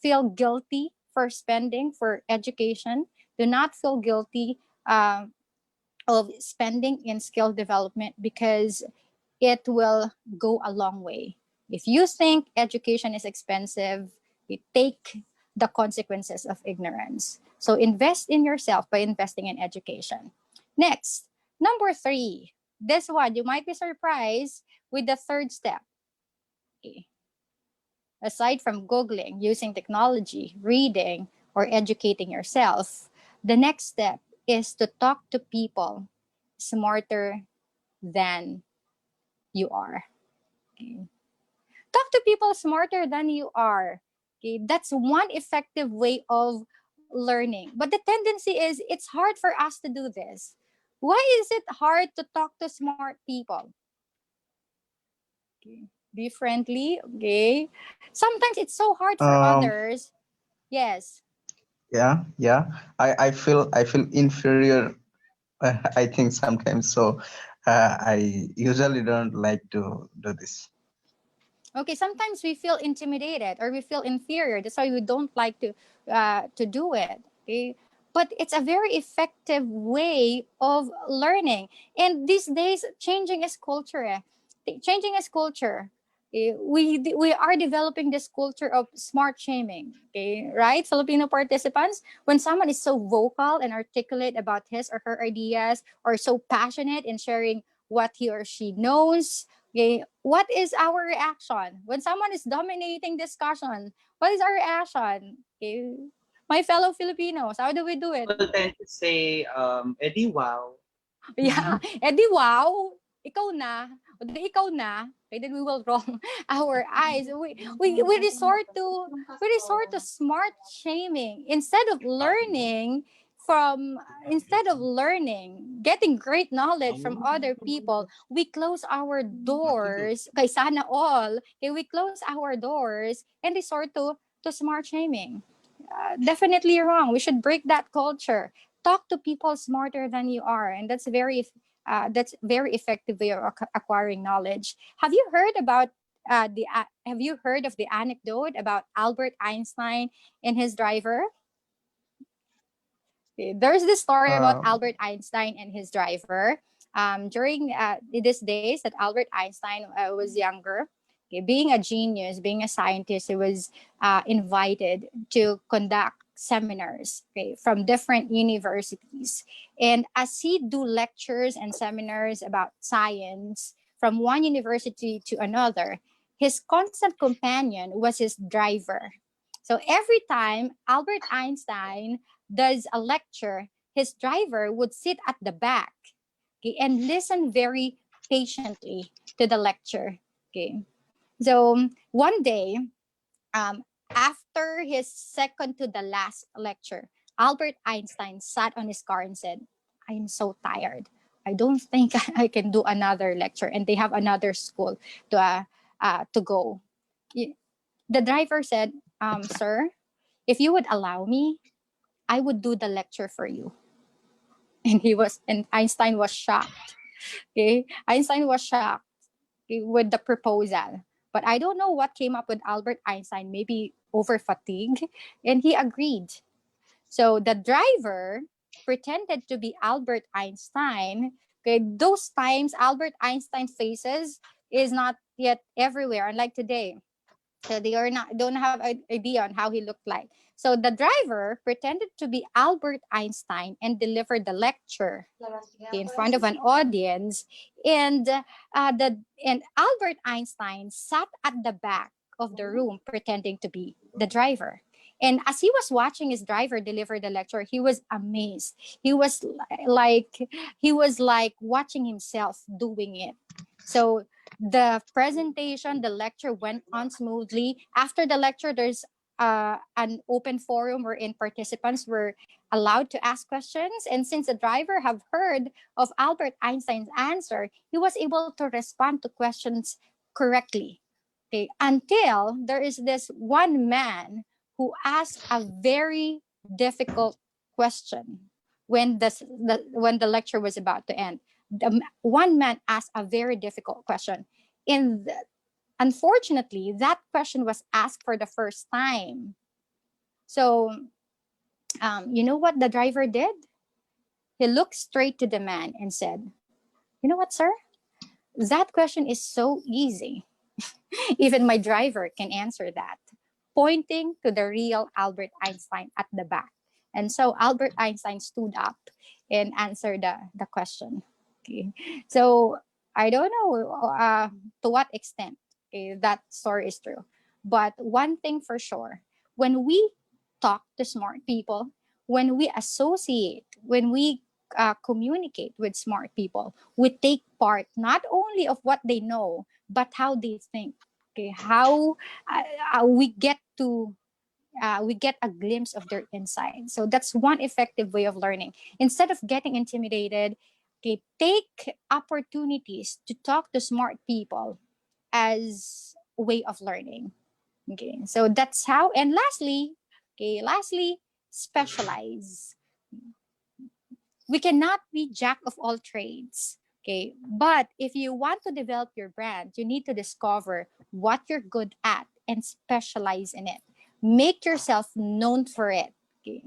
Speaker 1: feel guilty for spending for education. Do not feel guilty of spending in skill development because it will go a long way. If you think education is expensive, you take the consequences of ignorance. So invest in yourself by investing in education. Next, number 3. This one, you might be surprised with the third step. Okay. Aside from Googling, using technology, reading, or educating yourself, the next step is to talk to people smarter than you are. Okay. Talk to people smarter than you are. Okay, that's one effective way of learning. But the tendency is it's hard for us to do this. Why is it hard to talk to smart people? Okay. Be friendly, okay? Sometimes it's so hard for
Speaker 10: Um,
Speaker 1: others. Yes.
Speaker 10: yeah. I feel inferior. I think sometimes so. I usually don't like to do this.
Speaker 1: Okay, sometimes we feel intimidated or we feel inferior. That's why we don't like to do it. Okay, but it's a very effective way of learning. And these days, changing is culture. Changing is culture. We are developing this culture of smart shaming. Okay, right, Filipino participants. When someone is so vocal and articulate about his or her ideas, or so passionate in sharing what he or she knows, okay, what is our reaction? When someone is dominating discussion, what is our reaction? Okay, my fellow Filipinos, how do we do it?
Speaker 11: People tend to say, Eddie, wow.
Speaker 1: Yeah, edi wow, ikaw na. O di ikaw na. Okay, then we will roll our eyes. We resort to smart shaming instead of learning, getting great knowledge from other people. We close our doors. Kay sana all. Okay, we close our doors and resort to smart shaming. Definitely wrong. We should break that culture. Talk to people smarter than you are, and that's very effective way of acquiring knowledge. Have you heard of the anecdote about Albert Einstein and his driver? There's this story about
Speaker 10: Um,
Speaker 1: Albert Einstein and his driver. During these days that Albert Einstein was younger, Okay, being a genius, being a scientist, he was invited to conduct seminars, okay, from different universities. And as he do lectures and seminars about science from one university to another, his constant companion was his driver. So every time Albert Einstein does a lecture, his driver would sit at the back, okay, and listen very patiently to the lecture. Okay. So one day, um, after his second to the last lecture, Albert Einstein sat on his car and said, I am so tired. I don't think I can do another lecture. And they have another school to go. The driver said, sir, if you would allow me, I would do the lecture for you. And Einstein was shocked. Okay. Einstein was shocked with the proposal. But I don't know what came up with Albert Einstein, maybe over fatigue, and he agreed. So the driver pretended to be Albert Einstein. Okay, those times Albert Einstein faces is not yet everywhere, unlike today. So they are not don't have an idea on how he looked like. So the driver pretended to be Albert Einstein and delivered the lecture in front of an audience, and Albert Einstein sat at the back of the room pretending to be the driver. And as he was watching his driver deliver the lecture, he was amazed. Like he was like watching himself doing it. So the presentation, the lecture went on smoothly. After the lecture, there's an open forum wherein participants were allowed to ask questions. And since the driver have heard of Albert Einstein's answer, he was able to respond to questions correctly. Okay, until there is this one man who asked a very difficult question when when the lecture was about to end. One man asked a very difficult question. And unfortunately, that question was asked for the first time. So, you know what the driver did? He looked straight to the man and said, you know what, sir? That question is so easy. Even my driver can answer that, pointing to the real Albert Einstein at the back. And so Albert Einstein stood up and answered the question. Okay. So I don't know to what extent, okay, that story is true. But one thing for sure, when we talk to smart people, when we associate, when we communicate with smart people, we take part not only of what they know, but how they think. Okay, how we get a glimpse of their inside. So that's one effective way of learning. Instead of getting intimidated, okay, take opportunities to talk to smart people as a way of learning. Okay, so that's how. And lastly, specialize. We cannot be jack of all trades. Okay, but if you want to develop your brand, you need to discover what you're good at and specialize in it. Make yourself known for it. Okay.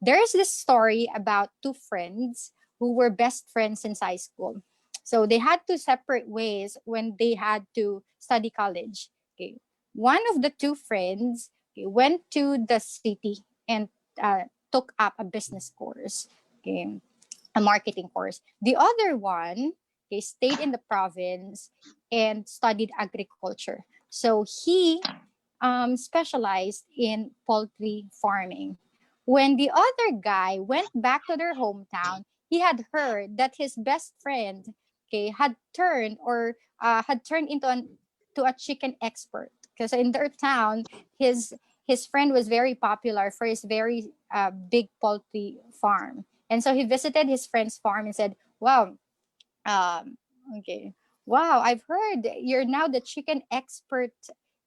Speaker 1: There's this story about two friends who were best friends since high school. So they had to separate ways when they had to study college. Okay. One of the two friends, okay, went to the city and took up a business course. Okay, a marketing course. The other one, okay, stayed in the province and studied agriculture. So he specialized in poultry farming. When the other guy went back to their hometown, he had heard that his best friend, okay, had turned to a chicken expert. Because in their town, his friend was very popular for his very big poultry farm. And so he visited his friend's farm and said, "Wow, um, okay. Wow, I've heard you're now the chicken expert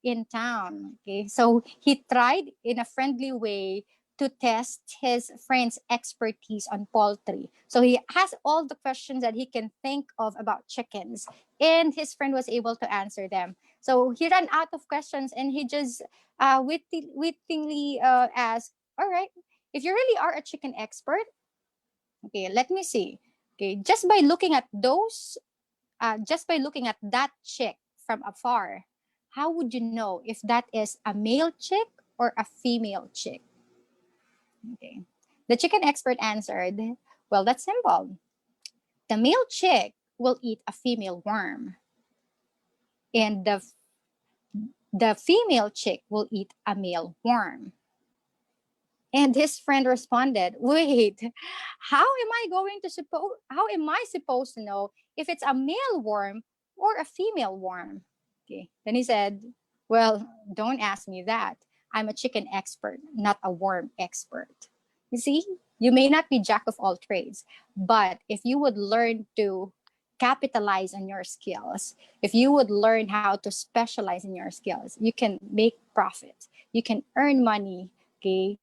Speaker 1: in town." Okay. So he tried in a friendly way to test his friend's expertise on poultry. So he has all the questions that he can think of about chickens, and his friend was able to answer them. So he ran out of questions and he just wittingly asked, "All right, if you really are a chicken expert, okay, let me see. Okay, just by looking at that chick from afar, how would you know if that is a male chick or a female chick? Okay. The chicken expert answered, well, that's simple. The male chick will eat a female worm, and the female chick will eat a male worm. And his friend responded, wait, how am I supposed to know if it's a male worm or a female worm? Okay. Then he said, well, don't ask me that. I'm a chicken expert, not a worm expert. You see, you may not be jack of all trades, but if you would learn to capitalize on your skills, if you would learn how to specialize in your skills, you can make profit. You can earn money, okay,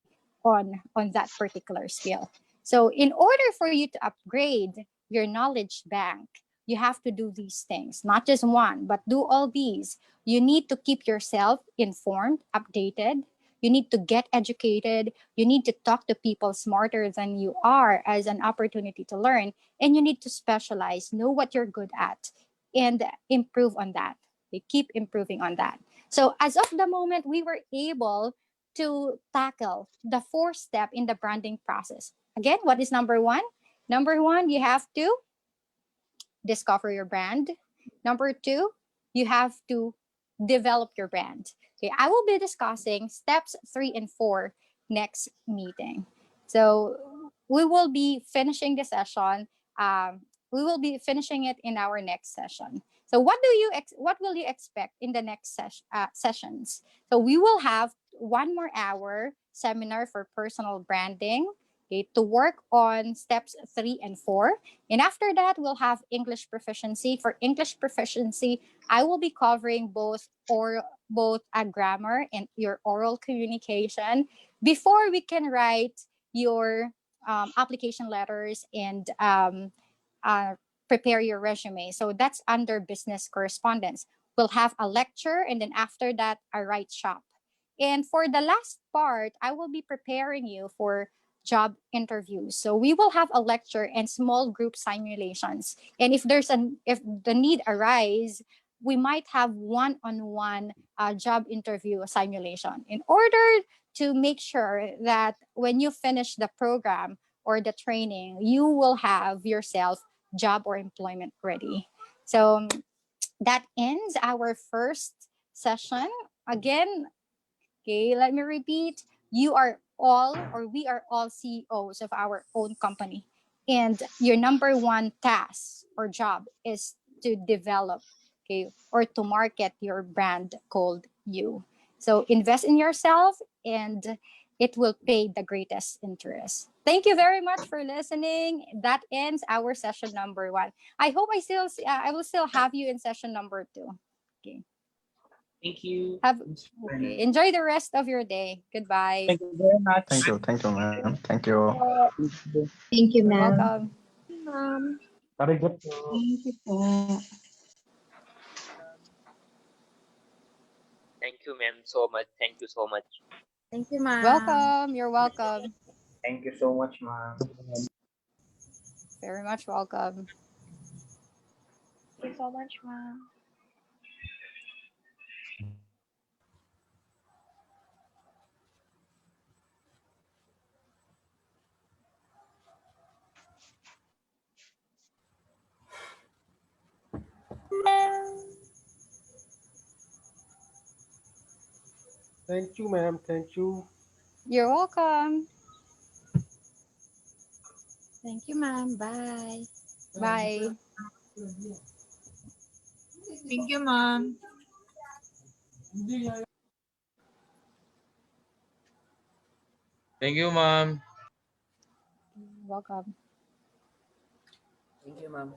Speaker 1: on that particular skill. So in order for you to upgrade your knowledge bank, you have to do these things, not just one, but do all these. You need to keep yourself informed, updated. You need to get educated. You need to talk to people smarter than you are as an opportunity to learn. And you need to specialize, know what you're good at, and improve on that. They keep improving on that. So as of the moment, we were able to tackle the fourth step in the branding process. Again, what is number one? Number one, you have to discover your brand. Number two, you have to develop your brand. Okay, I will be discussing steps 3 and 4 next meeting. So we will be finishing the session. We will be finishing it in our next session. So what will you expect in the next sessions? So we will have 1 more hour seminar for personal branding, okay, to work on steps 3 and 4. And after that, we'll have English proficiency. For English proficiency, I will be covering both a grammar and your oral communication before we can write your application letters and prepare your resume. So that's under business correspondence. We'll have a lecture, and then after that, a write shop. And for the last part, I will be preparing you for job interviews. So we will have a lecture and small group simulations. And if the need arise, we might have one-on-one job interview simulation in order to make sure that when you finish the program or the training, you will have yourself job or employment ready. So that ends our first session. Again, okay, let me repeat. You are all, or we are all CEOs of our own company. And your number one task or job is to develop, okay, or to market your brand called you. So invest in yourself and it will pay the greatest interest. Thank you very much for listening. That ends our session number 1. I hope I will still have you in session number 2. Okay.
Speaker 11: Thank you.
Speaker 1: Okay. Enjoy the rest of your day. Goodbye.
Speaker 11: Thank you very much.
Speaker 10: Thank you, ma'am. Thank you.
Speaker 2: Thank you,
Speaker 1: You're
Speaker 2: ma'am.
Speaker 1: welcome.
Speaker 3: Ma'am.
Speaker 11: Very good.
Speaker 2: Thank you po.
Speaker 12: Thank you, ma'am, so much. Thank you so much.
Speaker 3: Thank you, ma'am.
Speaker 1: Welcome. You're welcome.
Speaker 7: Thank you so much, ma'am.
Speaker 1: Very much welcome.
Speaker 3: Thank you so much, ma'am.
Speaker 9: Thank you, ma'am. Thank you.
Speaker 1: You're welcome.
Speaker 3: Thank you, ma'am. Bye.
Speaker 1: Bye.
Speaker 5: Thank you, ma'am.
Speaker 12: Thank you, ma'am.
Speaker 1: Welcome.
Speaker 11: Thank you, ma'am.